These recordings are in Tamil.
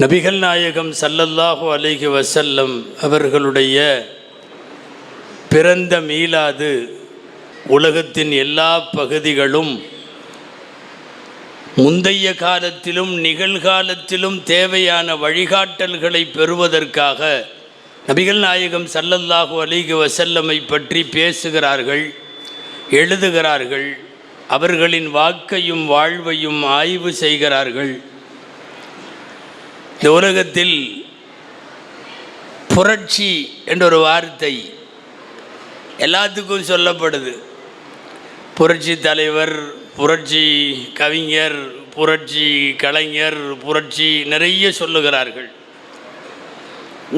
நபிகள் நாயகம் ஸல்லல்லாஹு அலைஹி வஸல்லம் அவர்களுடைய பிறந்த மீலாது உலகத்தின் எல்லா பகுதிகளும் முந்தைய காலத்திலும் நிகழ்காலத்திலும் தேவையான வழிகாட்டல்களை பெறுவதற்காக நபிகள் நாயகம் ஸல்லல்லாஹு அலைஹி வஸல்லமை பற்றி பேசுகிறார்கள், எழுதுகிறார்கள், அவர்களின் வாக்கையும் வாழ்வையும் ஆய்வு செய்கிறார்கள். இந்த உலகத்தில் புரட்சி என்ற ஒரு வார்த்தை எல்லாத்துக்கும் சொல்லப்படுது. புரட்சி தலைவர், புரட்சி கவிஞர், புரட்சி கலைஞர், புரட்சி நிறைய சொல்லுகிறார்கள்.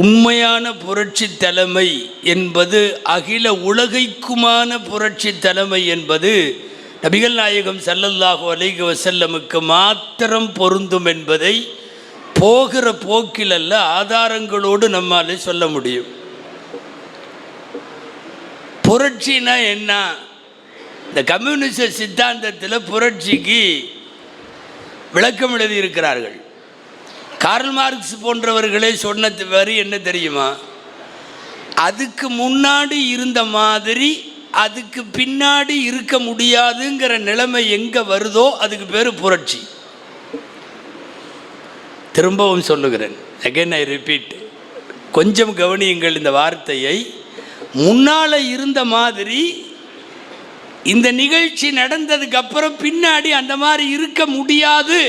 உண்மையான புரட்சி தலைமை என்பது, அகில உலகைக்குமான புரட்சி தலைமை என்பது நபிகள் நாயகம் ஸல்லல்லாஹு அலைஹி வஸல்லமுக்கு மாத்திரம் பொருந்தும் என்பதை போகிற போக்கில் அல்ல, ஆதாரங்களோடு நம்மாலே சொல்ல முடியும். புரட்சினா என்ன? இந்த கம்யூனிச சித்தாந்தத்தில் புரட்சிக்கு விளக்கம் எழுதியிருக்கிறார்கள். கார்ல் மார்க்ஸ் போன்றவர்களே சொன்ன வரி என்ன தெரியுமா? அதுக்கு முன்னாடி இருந்த மாதிரி அதுக்கு பின்னாடி இருக்க முடியாதுங்கிற நிலைமை எங்கே வருதோ அதுக்கு பேர் புரட்சி. திரும்பவும் சொல்லுகிறேன், அகைன் ஐ ரிப்பீட், கொஞ்சம் கவனியுங்கள் இந்த வார்த்தையை. முன்னால் இருந்த மாதிரி இந்த நிகழ்ச்சி நடந்ததுக்கு அப்புறம் பின்னாடி அந்த மாதிரி இருக்க முடியாது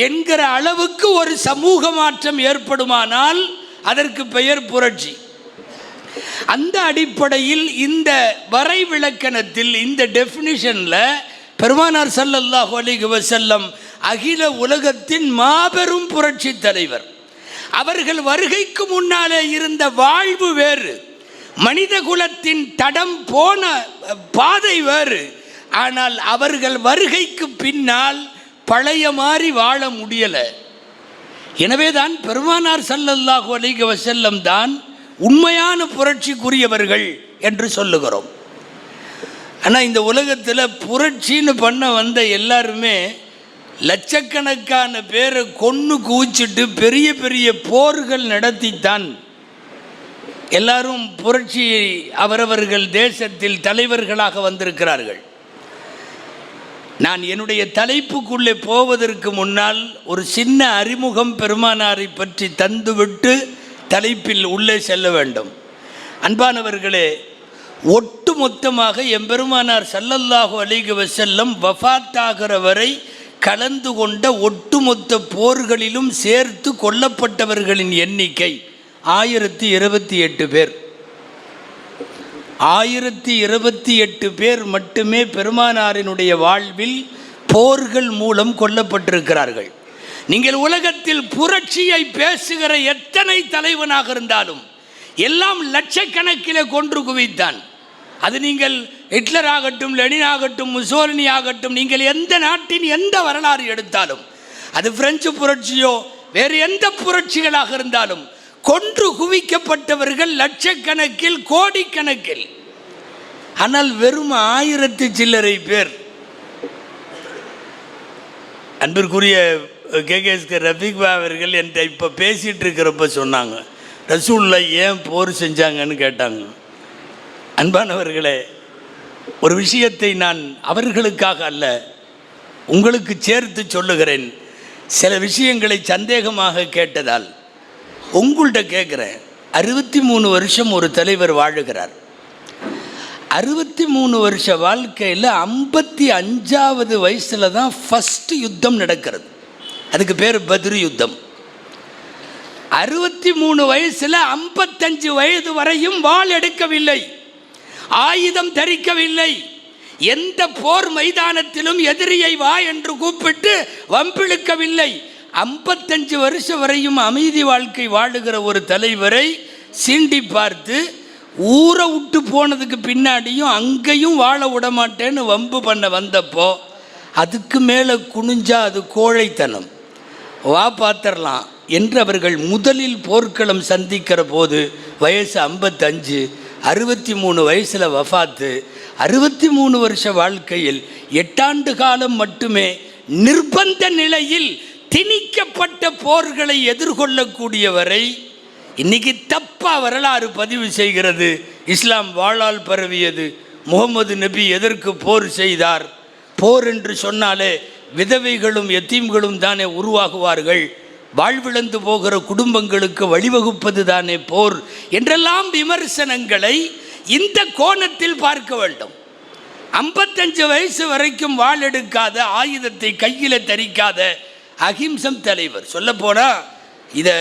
என்கிற அளவுக்கு ஒரு சமூக மாற்றம் ஏற்படுமானால் அதற்கு பெயர் புரட்சி. அந்த அடிப்படையில் இந்த வரைவிலக்கணத்தில், இந்த டெஃபினிஷனில் பெருமானார் ஸல்லல்லாஹு அலைஹி வஸல்லம் அகில உலகத்தின் மாபெரும் புரட்சி தலைவர். அவர்கள் வருகைக்கு முன்னாலே இருந்த வாழ்வு வேறு, மனித குலத்தின் தடம் போன பாதை வேறு. ஆனால் அவர்கள் வருகைக்கு பின்னால் பழைய மாதிரி வாழ முடியலை. எனவே தான் பெருமானார் ஸல்லல்லாஹு அலைஹி வஸல்லம் தான் உண்மையான புரட்சிக்குரியவர்கள் என்று சொல்லுகிறோம். ஆனால் இந்த உலகத்தில் புரட்சின்னு பண்ண வந்த எல்லாருமே லட்சக்கணக்கான பேரை கொன்று குவிச்சிட்டு பெரிய பெரிய போர்கள் நடத்தித்தான் எல்லாரும் புரட்சியை அவரவர்கள் தேசத்தில் தலைவர்களாக வந்திருக்கிறார்கள். நான் என்னுடைய தலைப்புக்குள்ளே போவதற்கு முன்னால் ஒரு சின்ன அறிமுகம் பெருமானாரை பற்றி தந்துவிட்டு தலைப்பில் உள்ளே செல்ல வேண்டும். அன்பானவர்களே, ஒட்டு மொத்தமாக எம்பெருமானார் ஸல்லல்லாஹு அலைஹி வஸல்லம் வஃபாத்தாகிற வரை கலந்து கொண்ட ஒட்டுமொத்த போர்களிலும் சேர்த்து கொல்லப்பட்டவர்களின் எண்ணிக்கை 1028 பேர். 1028 பேர் மட்டுமே பெருமானாரினுடைய வாழ்வில் போர்கள் மூலம் கொல்லப்பட்டிருக்கிறார்கள். நீங்கள் உலகத்தில் புரட்சியை பேசுகிற எத்தனை தலைவனாக இருந்தாலும் எல்லாம் லட்சக்கணக்கிலே கொன்று குவித்தான். அது நீங்கள் ஹிட்லர் ஆகட்டும், லெனின் ஆகட்டும், முசோலினி ஆகட்டும், நீங்கள் எந்த நாட்டின் எந்த வரலாறு எடுத்தாலும், அது பிரெஞ்சு புரட்சியோ வேறு எந்த புரட்சிகளாக இருந்தாலும், கொன்று குவிக்கப்பட்டவர்கள் லட்சக்கணக்கில், கோடிக்கணக்கில். ஆனால் வெறும் 1000 சில்லறை பேர். அன்பிற்குரிய கேகேஎஸ்கே ரஃபீக் அவர்கள் என்கிட்ட இப்போ பேசிகிட்டு இருக்கிறப்ப சொன்னாங்க, ரசூலுல்லாஹ் ஏன் போர் செஞ்சாங்கன்னு கேட்டாங்க. அன்பானவர்களே, ஒரு விஷயத்தை நான் அவர்களுக்காக அல்ல உங்களுக்கு சேர்த்து சொல்லுகிறேன். சில விஷயங்களை சந்தேகமாக கேட்டதால் உங்கள்கிட்ட கேட்குறேன். 63 வருஷம் ஒரு தலைவர் வாழுகிறார். 63 வருஷ வாழ்க்கையில் 55வது வயசில் தான் ஃபஸ்ட்டு யுத்தம் நடக்கிறது. அதுக்கு பேர் பத்ரு யுத்தம். 63 வயசில் 55 வயது வரையும் வாள் எடுக்கவில்லை, ஆயுதம் தரிக்கவில்லை, எந்த போர் மைதானத்திலும் எதிரியை வா என்று கூப்பிட்டு வம்பிழுக்கவில்லை. 55 வருஷம் வரையும் அமைதி வாழ்க்கை வாழுகிற ஒரு தலைவரை சீண்டி பார்த்து ஊரை விட்டு போனதுக்கு பின்னாடியும் அங்கேயும் வாழ விடமாட்டேன்னு வம்பு பண்ண வந்தப்போ அதுக்கு மேலே குனிஞ்சா அது கோழைத்தனம், வா பார்த்துடலாம் என்று அவர்கள் முதலில் போர்க்களம் சந்திக்கிற போது வயசு 55, 63 வயசில் வஃபாத்து. 63 வருஷ வாழ்க்கையில் 8 ஆண்டு காலம் மட்டுமே நிர்பந்த நிலையில் திணிக்கப்பட்ட போர்களை எதிர்கொள்ளக்கூடியவரை இன்னைக்கு தப்பா வரலாறு பதிவு செய்கிறது. இஸ்லாம் வாளால் பரவியது, முகமது நபி எதற்கு போர் செய்தார், போர் என்று சொன்னாலே விதவைகளும் எத்தீம்களும் தானே உருவாகுவார்கள், வாழ்விழந்து போகிற குடும்பங்களுக்கு வழிவகுப்பது தானே போர் என்றெல்லாம் விமர்சனங்களை இந்த கோணத்தில் பார்க்க வேண்டும். 55 வயசு வரைக்கும் வாள் எடுக்காத, ஆயுதத்தை கையில் தரிக்காத அஹிம்சம் தலைவர். சொல்ல போனால் இதை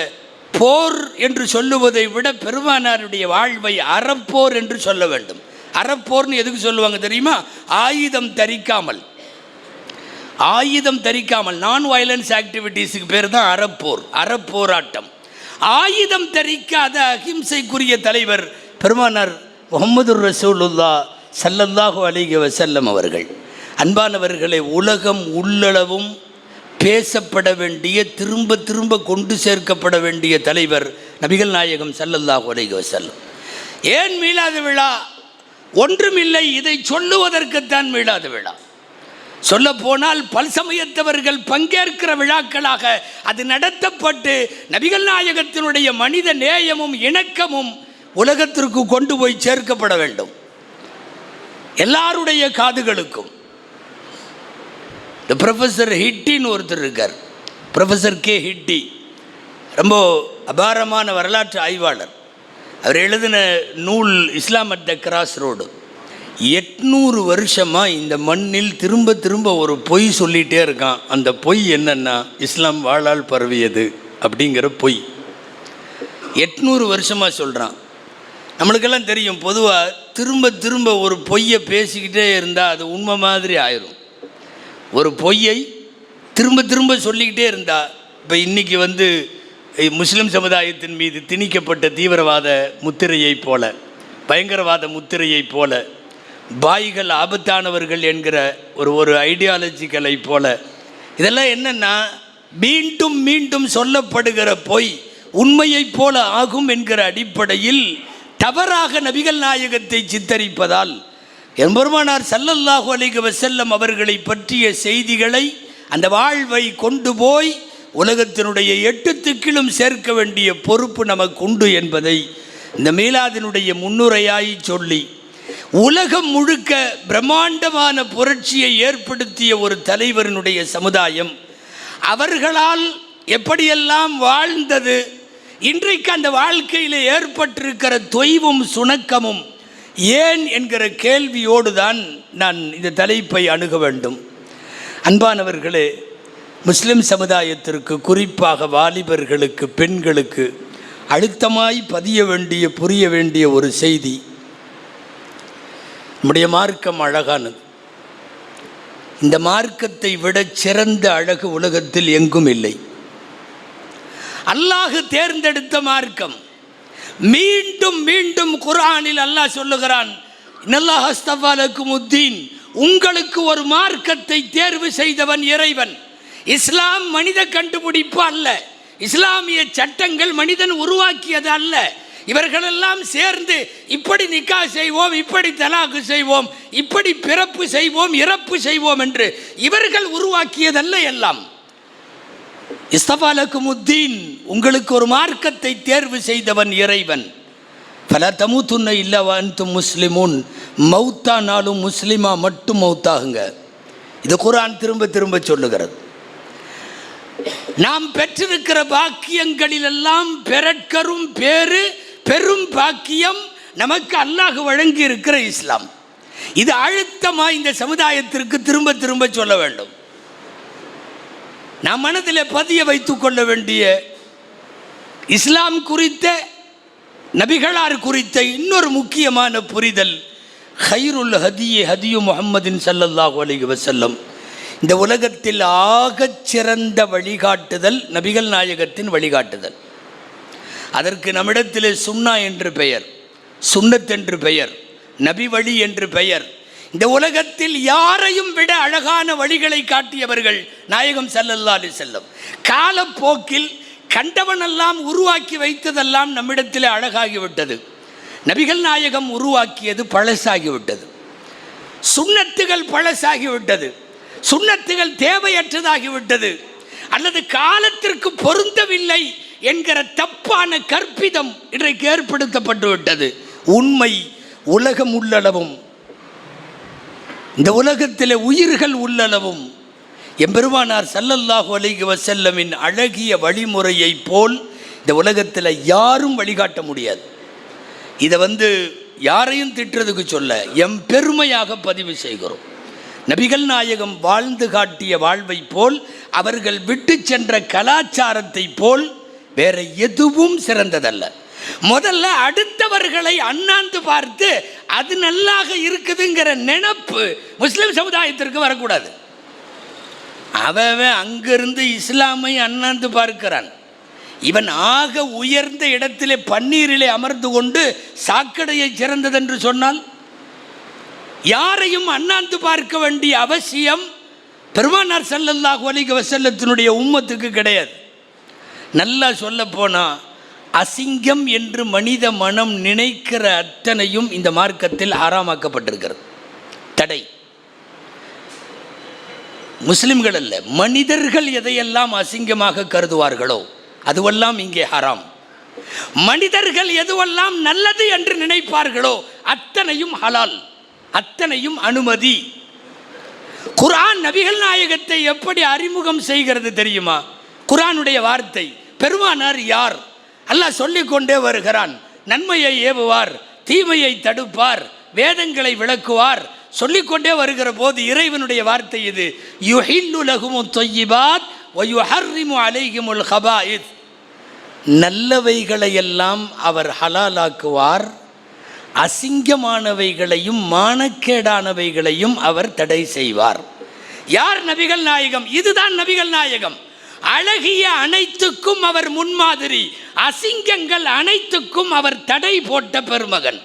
போர் என்று சொல்லுவதை விட பெருமானாருடைய வாழ்வை அறப்போர் என்று சொல்ல வேண்டும். அறப்போர்னு எதுக்கு சொல்லுவாங்க தெரியுமா? ஆயுதம் தரிக்காமல் நான் வயலன்ஸ் ஆக்டிவிட்டீஸுக்கு பேர் தான் அறப்போர், அறப்போராட்டம். ஆயுதம் தரிக்காத அஹிம்சைக்குரிய தலைவர் பெருமானார் முஹம்மது ரசூலுல்லாஹ் ஸல்லல்லாஹு அலைஹி வஸல்லம் அவர்கள். அன்பானவர்களை, உலகம் உள்ளளவும் பேசப்பட வேண்டிய, திரும்ப திரும்ப கொண்டு சேர்க்கப்பட வேண்டிய தலைவர் நபிகள் நாயகம் ஸல்லல்லாஹு அலைஹி வஸல்லம். ஏன் மீளாத விழா? ஒன்றுமில்லை, இதை சொல்லுவதற்குத்தான் மீளாத விழா. சொல்ல போனால் பல்சமயத்தவர்கள் பங்கேற்கிற விழாக்களாக அது நடத்தப்பட்டு நபிகள் நாயகத்தினுடைய மனித நேயமும் இணக்கமும் உலகத்திற்கு கொண்டு போய் சேர்க்கப்பட வேண்டும், எல்லாருடைய காதுகளுக்கும். இந்த ப்ரொஃபஸர் ஹிட்டின்னு ஒருத்தர் இருக்கார், ப்ரொஃபஸர் கே ஹிட்டி, ரொம்ப அபாரமான வரலாற்று ஆய்வாளர். அவர் எழுதின நூல் இஸ்லாம் அட் த கிராஸ் ரோடு. 800 வருஷமாக இந்த மண்ணில் திரும்ப திரும்ப ஒரு பொய் சொல்லிகிட்டே இருக்கான். அந்த பொய் என்னன்னா, இஸ்லாம் வாளால் பரவியது அப்படிங்கிற பொய் 800 வருஷமாக சொல்கிறான். நம்மளுக்கெல்லாம் தெரியும், பொதுவாக திரும்ப திரும்ப ஒரு பொய்யை பேசிக்கிட்டே இருந்தால் அது உண்மை மாதிரி ஆயிரும். ஒரு பொய்யை திரும்ப திரும்ப சொல்லிக்கிட்டே இருந்தால், இப்போ இன்றைக்கி முஸ்லிம் சமுதாயத்தின் மீது திணிக்கப்பட்ட தீவிரவாத முத்திரையை போல, பயங்கரவாத முத்திரையை போல, பாய்கள் ஆபத்தானவர்கள் என்கிற ஒரு ஐடியாலஜிக்கலை போல, இதெல்லாம் என்னென்னா மீண்டும் மீண்டும் சொல்லப்படுகிற பொய் உண்மையைப் போல ஆகும் என்கிற அடிப்படையில் தவறாக நபிகள் நாயகத்தை சித்தரிப்பதால் எம்பெருமானார் ஸல்லல்லாஹு அலைஹி வஸல்லம் அவர்களை பற்றிய செய்திகளை, அந்த வாழ்வை கொண்டு போய் உலகத்தினுடைய 8 திக்கிலும் சேர்க்க வேண்டிய பொறுப்பு நமக்கு உண்டு என்பதை இந்த மீலாதினுடைய முன்னுரையாய் சொல்லி, உலகம் முழுக்க பிரம்மாண்டமான புரட்சியை ஏற்படுத்திய ஒரு தலைவரினுடைய சமுதாயம் அவர்களால் எப்படியெல்லாம் வாழ்ந்தது, இன்றைக்கு அந்த வாழ்க்கையில் ஏற்பட்டிருக்கிற தொய்வும் சுணக்கமும் ஏன் என்கிற கேள்வியோடு தான் நான் இந்த தலைப்பை அணுக வேண்டும். அன்பானவர்களே, முஸ்லிம் சமுதாயத்திற்கு, குறிப்பாக வாலிபர்களுக்கு, பெண்களுக்கு அழுத்தமாய் பதிய வேண்டிய, புரிய வேண்டிய ஒரு செய்தி, நம்முடைய மார்க்கம் அழகானது. இந்த மார்க்கத்தை விட சிறந்த அழகு உலகத்தில் எங்கும் இல்லை. அல்லாஹ் தேர்ந்தெடுத்த மார்க்கம். மீண்டும் மீண்டும் குர்ஆனில் அல்லாஹ் சொல்லுகிறான், இன்னல்லாஹ் அஸ்தஃபா லக்குமுத்தீன், உங்களுக்கு ஒரு மார்க்கத்தை தேர்வு செய்தவன் இறைவன். இஸ்லாம் மனித கண்டுபிடிப்பு அல்ல, இஸ்லாமிய சட்டங்கள் மனிதன் உருவாக்கியது அல்ல. இவர்களெல்லாம் சேர்ந்து இப்படி நிக்கா செய்வோம், இப்படி தலாக்கு செய்வோம், இப்படி பிறப்பு செய்வோம், இறப்பு செய்வோம் என்று இவர்கள் உருவாக்கியதல்ல. எல்லாம் இஸ்தஃபா லக்குமுத்தீன், உங்களுக்கு ஒரு மார்க்கத்தை தேர்வு செய்தவன் இறைவன். ஃபலா தமூதுன்ன இல்லா வ அன்தும் முஸ்லிமூன், மௌத்தானாலும் முஸ்லிமா மட்டும் மௌத்தாகுங்க. இது குர்ஆன் திரும்ப திரும்ப சொல்லுகிறது. நாம் பெற்றிருக்கிற பாக்கியங்களிலெல்லாம் பெறற்கரும் பேரு, பெரும் பாக்கியம் நமக்கு அல்லாஹ் வழங்கி இருக்கிற இஸ்லாம். இது அழுத்தமாக இந்த சமுதாயத்திற்கு திரும்ப திரும்ப சொல்ல வேண்டும். நாம் மனதில் பதிய வைத்துக் கொள்ள வேண்டிய, இஸ்லாம் குறித்த, நபிகளார் குறித்த இன்னொரு முக்கியமான புரிதல், ஹைருல் ஹதியே ஹதியு முஹம்மதின் ஸல்லல்லாஹு அலைஹி வஸல்லம். இந்த உலகத்தில் ஆகச் சிறந்த வழிகாட்டுதல் நபிகள் நாயகத்தின் வழிகாட்டுதல். அதற்கு நம்மிடத்திலே சுன்னா என்று பெயர், சுன்னத் என்று பெயர், நபி வழி என்று பெயர். இந்த உலகத்தில் யாரையும் விட அழகான வழிகளை காட்டியவர்கள் நாயகம் ஸல்லல்லாஹு அலைஹி வஸல்லம். காலப்போக்கில் கண்டவனெல்லாம் உருவாக்கி வைத்ததெல்லாம் நம்மிடத்தில் அழகாகிவிட்டது. நபிகள் நாயகம் உருவாக்கியது பழசாகிவிட்டது, சுன்னத்துகள் பழசாகிவிட்டது, சுன்னத்துகள் தேவையற்றதாகிவிட்டது. அல்லது காலத்திற்கு பொருந்தவில்லை என்கிற தப்பான கற்பிதம் இன்றைக்கு ஏற்படுத்தப்பட்டு விட்டது. உண்மை உலகம் உள்ளளவும், இந்த உலகத்தில் உயிர்கள் உள்ளளவும் எம்பெருமானார் ஸல்லல்லாஹு அலைஹி வஸல்லமின் அழகிய வழிமுறையை போல் இந்த உலகத்தில் யாரும் வழிகாட்ட முடியாது. இதை யாரையும் திட்டுறதுக்கு சொல்ல, எம் பெருமையாக பதிவு செய்கிறோம். நபிகள் நாயகம் வாழ்ந்து காட்டிய வாழ்வை போல், அவர்கள் விட்டு சென்ற கலாச்சாரத்தை போல் வேற எதுவும் சிறந்ததல்ல. முதல்ல அடுத்தவர்களை அண்ணாந்து பார்த்து அது நல்லாக இருக்குதுங்கிற நினைப்பு முஸ்லிம் சமுதாயத்திற்கு வரக்கூடாது. அவன் அங்கிருந்து இஸ்லாமை அண்ணாந்து பார்க்கிறான். இவன் ஆக உயர்ந்த இடத்திலே பன்னீரிலே அமர்ந்து கொண்டு சாக்கடையை சிறந்ததென்று சொன்னால் யாரையும் அண்ணாந்து பார்க்க வேண்டிய அவசியம் பெருமானார் ஸல்லல்லாஹு அலைஹி வஸல்லத்தினுடைய உம்மத்துக்கு கிடையாது. நல்லா சொல்ல போனால் அசிங்கம் என்று மனித மனம் நினைக்கிற அத்தனையும் இந்த மார்க்கத்தில் ஹராமாக்கப்பட்டிருக்கிறது. தடை. முஸ்லிம்கள் அல்ல, மனிதர்கள் எதையெல்லாம் அசிங்கமாக கருதுவார்களோ அதுவெல்லாம் இங்கே ஹராம். மனிதர்கள் எதுவெல்லாம் நல்லது என்று நினைப்பார்களோ அத்தனையும் ஹலால், அத்தனையும் அனுமதி. குர்ஆன் நபிகள் நாயகத்தை எப்படி அறிமுகம் செய்கிறது தெரியுமா? குர்ஆனுடைய வார்த்தை, பெருமானார் யார்? அல்லாஹ் சொல்லிக்கொண்டே வருகிறான். நன்மையை ஏவுவார், தீமையை தடுப்பார், வேதங்களை விளக்குவார், சொல்லிக்கொண்டே வருகிற போது இறைவனுடைய வார்த்தை இது, யுஹில்லு லஹுமுத் த்வய்யிபாத் வ யுஹர்ரிமு அலைஹிமுல் ஹபாயித். நல்லவைகளையெல்லாம் அவர் ஹலாலாக்குவார், அசிங்கமானவைகளையும் மானக்கேடானவைகளையும் அவர் தடை செய்வார். யார்? நபிகள் நாயகம். இதுதான் நபிகள் நாயகம். அழகிய அனைத்துக்கும் அவர் முன்மாதிரி, அசிங்கங்கள் அனைத்துக்கும் அவர் தடை போட்ட பெருமகன்.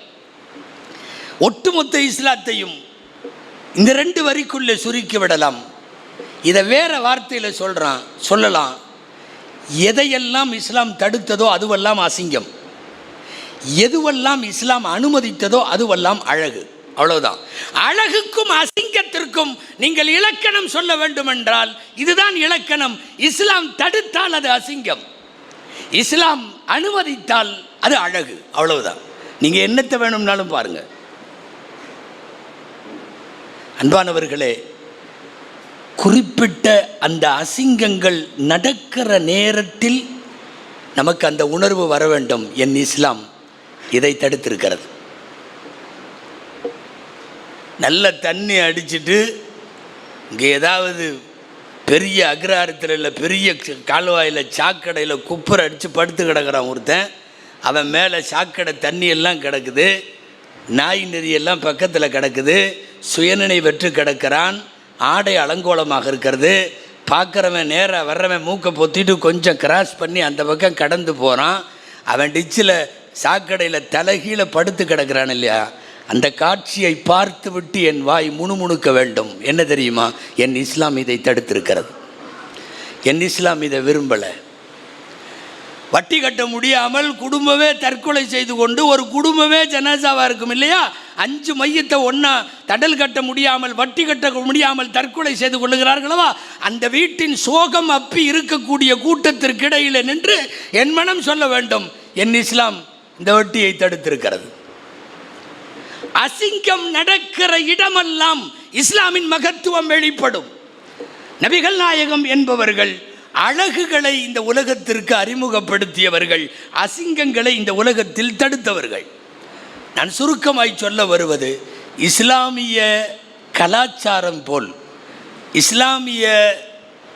ஒட்டுமொத்த இஸ்லாத்தையும் இந்த 2 வரிக்குள்ளே சுருக்கி விடலாம். இதை வேற வார்த்தையில் சொல்லலாம். எதையெல்லாம் இஸ்லாம் தடுத்ததோ அதுவெல்லாம் அசிங்கம், எதுவெல்லாம் இஸ்லாம் அனுமதித்ததோ அதுவெல்லாம் அழகு. அவ்வளவுதான். அழகுக்கும் அசிங்கத்திற்கும் நீங்கள் இலக்கணம் சொல்ல வேண்டும் என்றால் இதுதான் இலக்கணம். இஸ்லாம் தடுத்தால் அது அசிங்கம், இஸ்லாம் அனுமதித்தால் அது அழகு. அவ்வளவுதான். நீங்கள் என்னத்தை வேணும்னாலும் பாருங்க. அன்பானவர்களே, குறிப்பிட்ட அந்த அசிங்கங்கள் நடக்கிற நேரத்தில் நமக்கு அந்த உணர்வு வர வேண்டும். என் இஸ்லாம் இதை தடுத்திருக்கிறது. நல்ல தண்ணி அடிச்சுட்டு இங்கே ஏதாவது பெரிய அக்ரஹாரத்தில் இல்லை, பெரிய கால்வாயில் சாக்கடையில் குப்பரை அடித்து படுத்து கிடக்கிறான் ஒருத்தன். அவன் மேலே சாக்கடை தண்ணியெல்லாம் கிடக்குது, நாய் நெறியெல்லாம் பக்கத்தில் கிடக்குது, சுயநினைவற்று கிடக்கிறான், ஆடை அலங்கோலமாக இருக்கிறது. பார்க்குறவன் நேராக வர்றவன் மூக்கை பொத்திட்டு கொஞ்சம் கிராஸ் பண்ணி அந்த பக்கம் கடந்து போகிறான். அவன் டிச்சில் சாக்கடையில் தலைகீழ படுத்து கிடக்கிறான் இல்லையா? அந்த காட்சியை பார்த்து விட்டு என் வாய் முணுமுணுக்க வேண்டும். என்ன தெரியுமா? என் இஸ்லாம் இதை தடுத்திருக்கிறது. என் இஸ்லாம் இதை விரும்பலை. வட்டி கட்ட முடியாமல் குடும்பமே தற்கொலை செய்து கொண்டு, ஒரு குடும்பமே ஜனாசாவாக இருக்கும் இல்லையா? 5 மையத்தை ஒன்றா தடல் கட்ட முடியாமல், வட்டி கட்ட முடியாமல் தற்கொலை செய்து கொள்ளுகிறார்களவா? அந்த வீட்டின் சோகம் அப்பி இருக்கக்கூடிய கூட்டத்திற்கு இடையில் நின்று என் மனம் சொல்ல வேண்டும், என் இஸ்லாம் இந்த வட்டியை தடுத்திருக்கிறது. அசிங்கம் நடக்கிற இடமெல்லாம் இஸ்லாமின் மகத்துவம் வெளிப்படும். நபிகள் நாயகம் என்பவர்கள் அழகுகளை இந்த உலகத்திற்கு அறிமுகப்படுத்தியவர்கள், அசிங்கங்களை இந்த உலகத்தில் தடுத்தவர்கள். நான் சுருக்கமாய் சொல்ல வருவது, இஸ்லாமிய கலாச்சாரம் போல், இஸ்லாமிய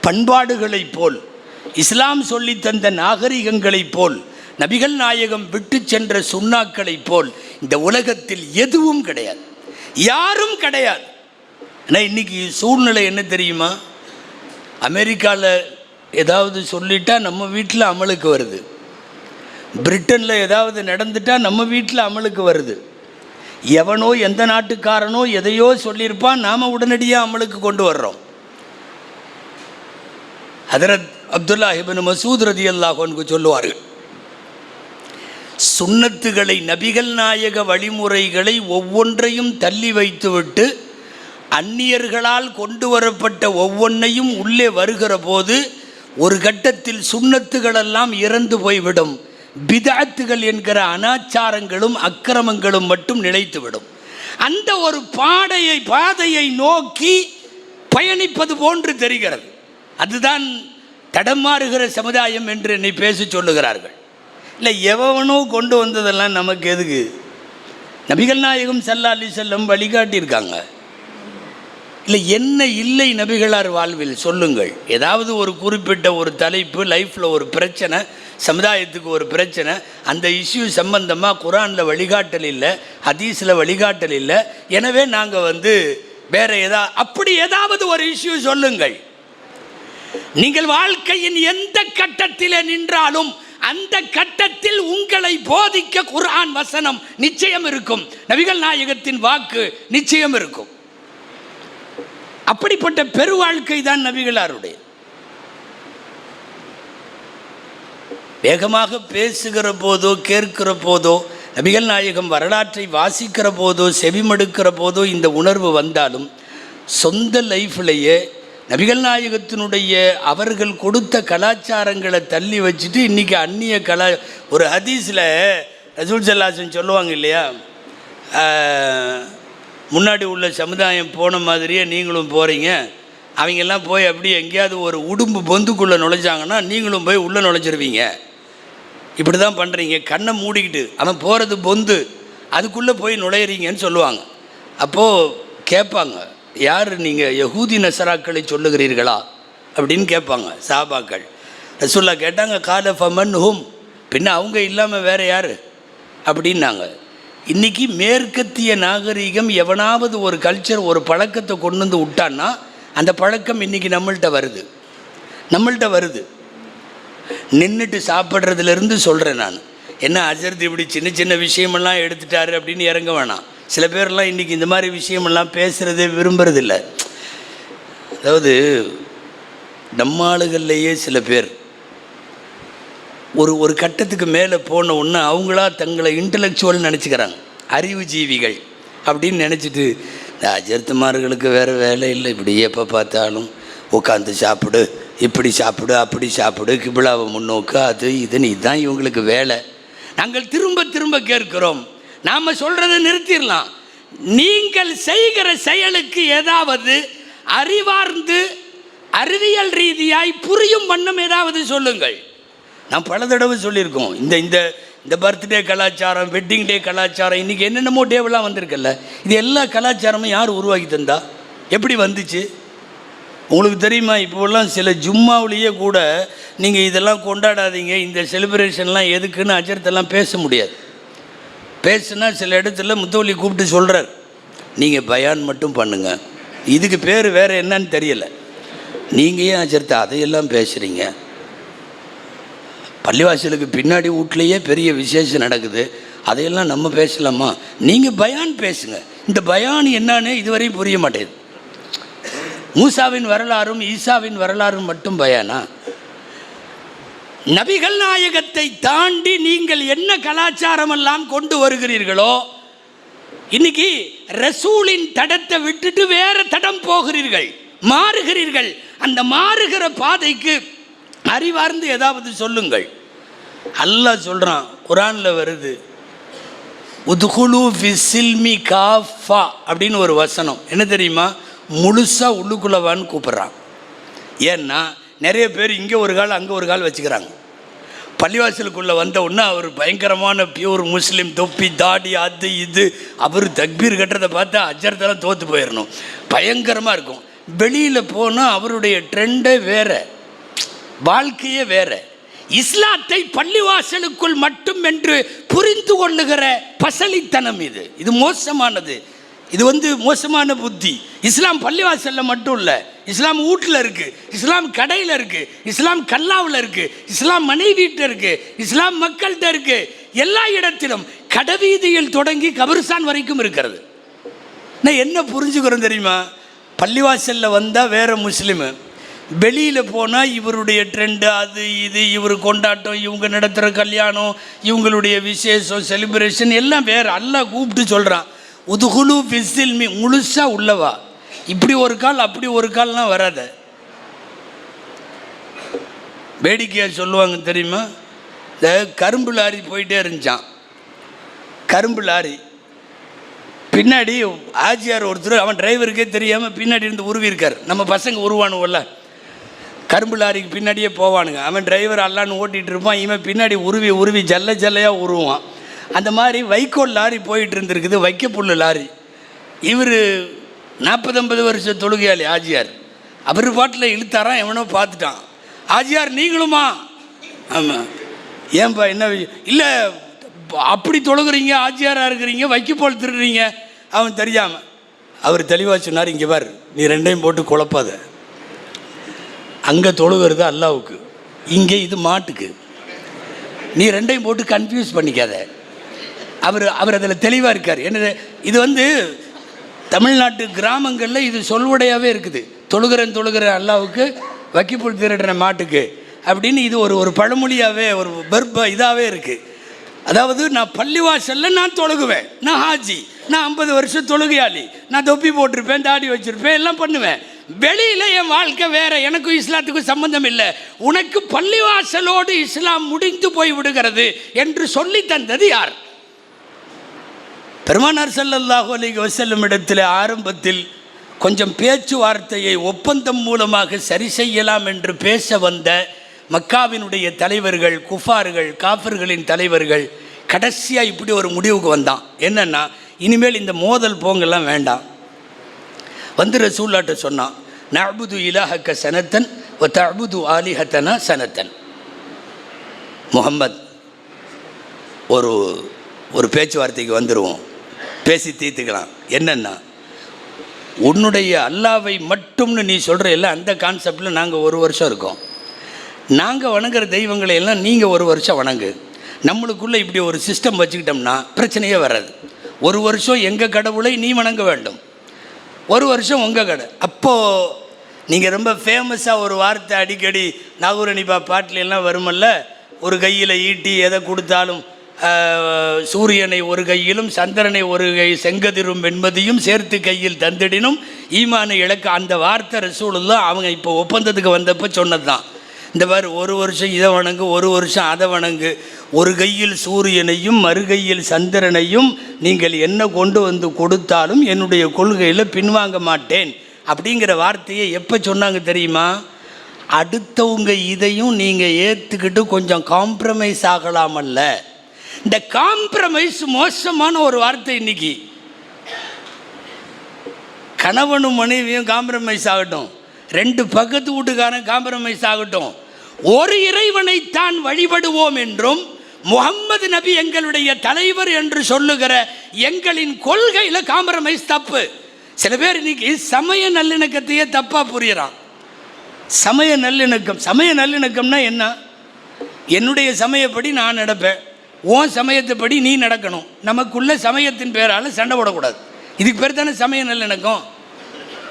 பண்பாடுகளைப் போல், இஸ்லாம் சொல்லி தந்த நாகரிகங்களைப் போல், நபிகள் நாயகம் விட்டு சென்ற சுன்னாக்களைப் போல் இந்த உலகத்தில் எதுவும் கிடையாது, யாரும் கிடையாது. ஆனால் இன்றைக்கி சூழ்நிலை என்ன தெரியுமா? அமெரிக்காவில் ஏதாவது சொல்லிட்டா நம்ம வீட்டில் அமலுக்கு வருது, பிரிட்டனில் ஏதாவது நடந்துட்டால் நம்ம வீட்டில் அமலுக்கு வருது. எவனோ எந்த நாட்டுக்காரனோ எதையோ சொல்லியிருப்பான், நாம் உடனடியாக அமலுக்கு கொண்டு வர்றோம். ஹதரத் அப்துல்லா இப்னு மசூத் ரலியல்லாஹு அன்ஹு சொல்லுவார்கள், சுன்னத்துகளை, நபிகள் நாயக வழிமுறைகளை ஒவ்வொன்றையும் தள்ளி வைத்துவிட்டு அந்நியர்களால் கொண்டு வரப்பட்ட ஒவ்வொன்றையும் உள்ளே வருகிற போது ஒரு கட்டத்தில் சுன்னத்துகளெல்லாம் இறந்து போய்விடும். பிதஅத்துகள் என்கிற அனாச்சாரங்களும் அக்கிரமங்களும் மட்டும் நிலைத்துவிடும். அந்த ஒரு பாதையை நோக்கி பயணிப்பது போன்று தெரிகிறது. அதுதான் தடமாறுகிற சமுதாயம் என்று என்னை பேச சொல்லுகிறார்கள். இல்லை, எவனோ கொண்டு வந்ததெல்லாம் நமக்கு எதுக்கு? நபிகள் நாயகம் ஸல்லல்லாஹு அலைஹி வஸல்லம் வழிகாட்டியிருக்காங்க. இல்லை, என்ன இல்லை நபிகளார் வாழ்வில் சொல்லுங்கள். ஏதாவது ஒரு குறிப்பிட்ட ஒரு தலைப்பு, லைஃப்பில் ஒரு பிரச்சனை, சமுதாயத்துக்கு ஒரு பிரச்சனை, அந்த இஷ்யூ சம்பந்தமாக குர்ஆனில் வழிகாட்டல் இல்லை, ஹதீஸில் வழிகாட்டல் இல்லை. எனவே நாங்கள் வேறு அப்படி ஏதாவது ஒரு இஷ்யூ சொல்லுங்கள். நீங்கள் வாழ்க்கையின் எந்த கட்டத்தில் நின்றாலும் அந்த கட்டத்தில் உங்களை போதிக்க குர்ஆன் வசனம் நிச்சயம் இருக்கும், நபிகள் நாயகத்தின் வாக்கு நிச்சயம் இருக்கும். அப்படிப்பட்ட பெரு வாழ்க்கை தான் நபிகளாருடைய. வேகமாக பேசுகிற போதோ கேட்கிற போதோ, நபிகள் நாயகம் வரலாற்றை வாசிக்கிற போதோ செவிமடுக்கிற போதோ இந்த உணர்வு வந்தாலும், சொந்த லைஃப்லையே நபிகள் நாயகத்தினுடைய அவர்கள் கொடுத்த கலாச்சாரங்களை தள்ளி வச்சுட்டு இன்றைக்கி அந்நிய ஒரு ஹதீஸில் ரசூல் ஸல்லல்லாஹு சொல்லுவாங்க இல்லையா, முன்னாடி உள்ள சமுதாயம் போன மாதிரியே நீங்களும் போகிறீங்க, அவங்கெல்லாம் போய் அப்படியே எங்கேயாவது ஒரு உடும்பு பொந்துக்குள்ளே நுழைஞ்சாங்கன்னா நீங்களும் போய் உள்ளே நுழைஞ்சிருவீங்க. இப்படி தான் பண்ணுறீங்க, கண்ணை மூடிக்கிட்டு அவன் போகிறது பொந்து, அதுக்குள்ளே போய் நுழையிறீங்கன்னு சொல்லுவாங்க. அப்போது கேட்பாங்க, யார் நீங்கள் யஹூதி நசராக்களை சொல்லுகிறீர்களா அப்படின்னு கேட்பாங்க சஹாபாக்கள். ரசூலுல்லாஹ் கேட்டாங்க, கால ஃபமன் ஹும், பின்ன அவங்க இல்லாமல் வேறு யார் அப்படின்னாங்க. இன்றைக்கி மேற்கத்திய நாகரீகம் எவனாவது ஒரு கல்ச்சர், ஒரு பழக்கத்தை கொண்டு வந்து விட்டான்னா அந்த பழக்கம் இன்றைக்கி நம்மள்கிட்ட வருது. நின்றுட்டு சாப்பிட்றதுலேருந்து சொல்கிறேன் நான். என்ன அஜர்த்து இப்படி சின்ன சின்ன விஷயமெல்லாம் எடுத்துட்டாரு அப்படின்னு இறங்க வேணாம். சில பேர்லாம் இன்றைக்கி இந்த மாதிரி விஷயமெல்லாம் பேசுகிறதே விரும்புறதில்லை. அதாவது நம்ம ஆளுகள்லேயே சில பேர் ஒரு கட்டத்துக்கு மேலே போன உடனே அவங்களா தங்களை இன்டலெக்சுவல் நினச்சிக்கிறாங்க, அறிவு ஜீவிகள் அப்படின்னு நினச்சிட்டு, இந்த அஜர்த்துமார்களுக்கு வேறு வேலை இல்லை, இப்படி எப்போ பார்த்தாலும் உட்காந்து சாப்பிடு, இப்படி சாப்பிடு, அப்படி சாப்பிடு, கிபிலாவை முன்னோக்கு, அது இதுன்னு இதுதான் இவங்களுக்கு வேலை. நாங்கள் திரும்ப திரும்ப கேட்கிறோம், நாம் சொல்கிறத நிறுத்திடலாம். நீங்கள் செய்கிற செயலுக்கு ஏதாவது அறிவார்ந்து அறிவியல் ரீதியாய் புரியும் வண்ணம் ஏதாவது சொல்லுங்கள். நான் பல தடவை சொல்லியிருக்கோம், இந்த பர்த்டே கலாச்சாரம், வெட்டிங் டே கலாச்சாரம், இன்றைக்கி என்னென்னமோ டேவெல்லாம் வந்திருக்குல்ல, இது எல்லா கலாச்சாரமும் யார் உருவாக்கி தந்தா? எப்படி வந்துச்சு உங்களுக்கு தெரியுமா? இப்போல்லாம் சில ஜும்மாவிலேயே கூட நீங்கள் இதெல்லாம் கொண்டாடாதீங்க, இந்த செலிப்ரேஷன்லாம் எதுக்குன்னு அஜர்த்தெல்லாம் பேச முடியாது. பேசுனா சில இடத்துல முத்தவலி கூப்பிட்டு சொல்கிறார், நீங்கள் பயான் மட்டும் பண்ணுங்கள், இதுக்கு பேர் வேறு என்னன்னு தெரியலை, நீங்கள் ஏன் அஜர்த்த அதையெல்லாம் பேசுகிறீங்க? பள்ளிவாசலுக்கு பின்னாடி வீட்லேயே பெரிய விசேஷம் நடக்குது, அதையெல்லாம் நம்ம பேசலாமா? நீங்கள் பயான் பேசுங்க. இந்த பயான் என்னன்னு இதுவரையும் புரிய மாட்டேங்குது. மூசாவின் வரலாறும் ஈசாவின் வரலாறும் மட்டும் பயானா? நபிகள் நாயகத்தை தாண்டி நீங்கள் என்ன கலாச்சாரம் எல்லாம் கொண்டு வருகிறீர்களோ, இன்னைக்கு ரசூலின் தடத்தை விட்டுட்டு வேற தடம் போகிறீர்கள், மாறுகிறீர்கள். அந்த மாறுகிற பாதைக்கு அறிவார்ந்து ஏதாவது சொல்லுங்கள். அல்லாஹ் சொல்றான், குர்ஆனில் வருது, உத்குலு ஃபிஸ்ஸில்மி காஃபா அப்படின்னு ஒரு வசனம். என்ன தெரியுமா? முழுசாக உள்ளுக்குள்ளவான்னு கூப்பிட்றான். ஏன்னா நிறைய பேர் இங்கே ஒரு கால் அங்கே ஒரு கால் வச்சுக்கிறாங்க. பள்ளிவாசலுக்குள்ளே வந்த உடனே அவர் பயங்கரமான பியூர் முஸ்லீம், தொப்பி தாடி அது இது, அவர் தக்பீர் கட்டுறதை பார்த்தா அஜர்த்தெல்லாம் தோற்று போயிடணும், பயங்கரமாக இருக்கும். வெளியில் போனால் அவருடைய ட்ரெண்டே வேறு, வாழ்க்கையே வேறு. இஸ்லாத்தை பள்ளிவாசலுக்குள் மட்டும் என்று புரிந்து கொள்ளுகிற பசலித்தனம் இது மோசமானது. இது மோசமான புத்தி. இஸ்லாம் பள்ளிவாசலில் மட்டும் இல்லை, இஸ்லாம் வீட்டில் இருக்குது, இஸ்லாம் கடையில் இருக்குது, இஸ்லாம் கல்லாவில் இருக்குது, இஸ்லாம் மனைவிட்ட இருக்குது, இஸ்லாம் மக்கள்கிட்ட இருக்குது, எல்லா இடத்திலும் கடைவீதியில் தொடங்கி கபிரிஸ்தான் வரைக்கும் இருக்கிறது. நான் என்ன புரிஞ்சுக்கிறோம் தெரியுமா? பள்ளிவாசலில் வந்தால் வேறு முஸ்லீமு, வெளியில் போனால் இவருடைய ட்ரெண்டு அது இது, இவர் கொண்டாட்டம், இவங்க நடத்துகிற கல்யாணம், இவங்களுடைய விசேஷம், செலிப்ரேஷன் எல்லாம் வேறு. அல்லாஹ் கூப்பிட்டு சொல்கிறான், உதுகுலு ஃபிஸ்ஸில்மி, முழுசாக உள்ளவா. இப்படி ஒரு கால் அப்படி ஒரு கால்லாம் வராத. வேடிக்கையாக சொல்லுவாங்க தெரியுமா, இந்த கரும்பு லாரி போயிட்டே இருந்துச்சான். கரும்பு லாரி பின்னாடி ஆஜியார் ஒருத்தர், அவன் டிரைவருக்கே தெரியாமல் பின்னாடி இருந்து உருவிருக்கார். நம்ம பசங்க உருவானுவல்ல, கரும்பு லாரிக்கு பின்னாடியே போவானுங்க. அவன் டிரைவர் அல்லான்னு ஓட்டிகிட்டு இருப்பான், இவன் பின்னாடி உருவி உருவி ஜல்ல ஜல்லையாக உருவான். அந்த மாதிரி வைக்கோல் லாரி போயிட்டு இருந்திருக்குது, வைக்கப்புல்லு லாரி. இவர் 40-50 வருஷம் தொழுகையாளி ஆஜியார். அவர் பாட்டில் இழுத்தாரான், எவனோ பார்த்துட்டான். ஆஜியார் நீங்களுமா? ஆமாம். ஏன்பா என்ன? இல்லை அப்படி தொழுகிறீங்க, ஆஜியாராக இருக்கிறீங்க, வைக்கப்போல் திருடுறீங்க. அவன் தெரியாமல் அவர் தெளிவாக சொன்னார், இங்கே பார், நீ ரெண்டையும் போட்டு குழப்பாத. அங்கே தொழுகிறது அல்லாவுக்கு, இங்கே இது மாட்டுக்கு. நீ ரெண்டையும் போட்டு கன்ஃபியூஸ் பண்ணிக்காத. அவர் அதில் தெளிவாக இருக்கார். என்னது இது தமிழ்நாட்டு கிராமங்களில் இது சொல்வடையாகவே இருக்குது. தொழுகிற அல்லாவுக்கு, வைக்கப்புல் திருடுற மாட்டுக்கு அப்படின்னு இது ஒரு பழமொழியாகவே, ஒரு வெர்ப இதாகவே இருக்குது. அதாவது நான் பள்ளிவாசலில் நான் தொழுகுவேன், நான் ஹாஜி, நான் 50 வருஷம் தொழுகையாளி, நான் தொப்பி போட்டிருப்பேன், தாடி வச்சுருப்பேன், எல்லாம் பண்ணுவேன். வெளியில் என் வாழ்க்கை வேறு, எனக்கும் இஸ்லாத்துக்கும் சம்பந்தம் இல்லை. உனக்கு பள்ளிவாசலோடு இஸ்லாம் முடிந்து போய் விடுகிறது என்று சொல்லி தந்தது யார்? பெருமானார் ஸல்லல்லாஹு அலைஹி வஸல்லம் இடத்தில் ஆரம்பத்தில் கொஞ்சம் பேச்சுவார்த்தையை ஒப்பந்தம் மூலமாக சரி செய்யலாம் என்று பேச வந்த மக்காவினுடைய தலைவர்கள், குஃபார்கள், காஃபிர்களின் தலைவர்கள் கடைசியாக இப்படி ஒரு முடிவுக்கு வந்தான். என்னென்னா, இனிமேல் இந்த மோதல் போங்கெல்லாம் வேண்டாம். வந்து ரசூலுல்லாஹ்ட்ட சொன்னான், நஅ்புது இலாஹக்க சனத்தன் வ தஅ்புது ஆலிஹத்தனா சனத்தன். முஹம்மத், ஒரு பேச்சுவார்த்தைக்கு வந்துடுவோம், பேசி தீர்த்துக்கலாம். என்னென்னா, உன்னுடைய அல்லாவை மட்டும்னு நீ சொல்கிற எல்லாம் அந்த கான்செப்டில் நாங்கள் 1 வருஷம் இருக்கோம். நாங்கள் வணங்குற தெய்வங்களை எல்லாம் நீங்கள் 1 வருஷம் வணங்கு. நம்மளுக்குள்ளே இப்படி ஒரு சிஸ்டம் வச்சுக்கிட்டோம்னா பிரச்சனையே வராது. 1 வருஷம் எங்கள் கடவுளை நீ வணங்க வேண்டும், 1 வருஷம் உங்கள் கடை. அப்போது நீங்கள் ரொம்ப ஃபேமஸாக ஒரு வார்த்தை அடிக்கடி நாகூரணிபா பாட்டிலெல்லாம் வருமல்ல, ஒரு கையில் ஈட்டி எதை கொடுத்தாலும் சூரியனை ஒரு கையிலும் சந்திரனை ஒரு கை செங்கதிரும் என்பதையும் சேர்த்து கையில் தந்திடினும் ஈமானை இழக்க. அந்த வார்த்தை ரசூலுல்லாஹ் அவங்க இப்போ ஒப்பந்தத்துக்கு வந்தப்போ சொன்னது தான். இந்த மாதிரி 1 வருஷம் இதை வணங்கு, 1 வருஷம் அதை வணங்கு, ஒரு கையில் சூரியனையும் மறுகையில் சந்திரனையும் நீங்கள் என்ன கொண்டு வந்து கொடுத்தாலும் என்னுடைய கொள்கையில் பின்வாங்க மாட்டேன் அப்படிங்கிற வார்த்தையை எப்போ சொன்னாங்க தெரியுமா? அடுத்தவங்க இதையும் நீங்கள் ஏற்றுக்கிட்டு கொஞ்சம் காம்ப்ரமைஸ் ஆகலாமல்ல. இந்த காம்ப்ரமைஸ் மோசமான ஒரு வார்த்தை. இன்னைக்கு கணவனும் மனைவியும் காம்ப்ரமைஸ் ஆகட்டும், 2 பக்கத்து வீட்டுக்காரன் காம்ப்ரமைஸ் ஆகட்டும், ஒரு இறைவனைத்தான் வழிபடுவோம் என்றும் முஹம்மது நபி எங்களுடைய தலைவர் என்று சொல்லுகிற எங்களின் கொள்கையில் காம்ப்ரமைஸ் தப்பு. சில பேர் இன்னைக்கு சமய நல்லிணக்கத்தையே தப்பாக புரியுறான். சமய நல்லிணக்கம்னா என்ன? என்னுடைய சமயப்படி நான் நடப்பேன், உன் சமயத்தைப்படி நீ நடக்கணும். நமக்குள்ள சமயத்தின் பேரால் சண்டை போடக்கூடாது. இதுக்கு பேர் தானே சமய நல்லிணக்கம்.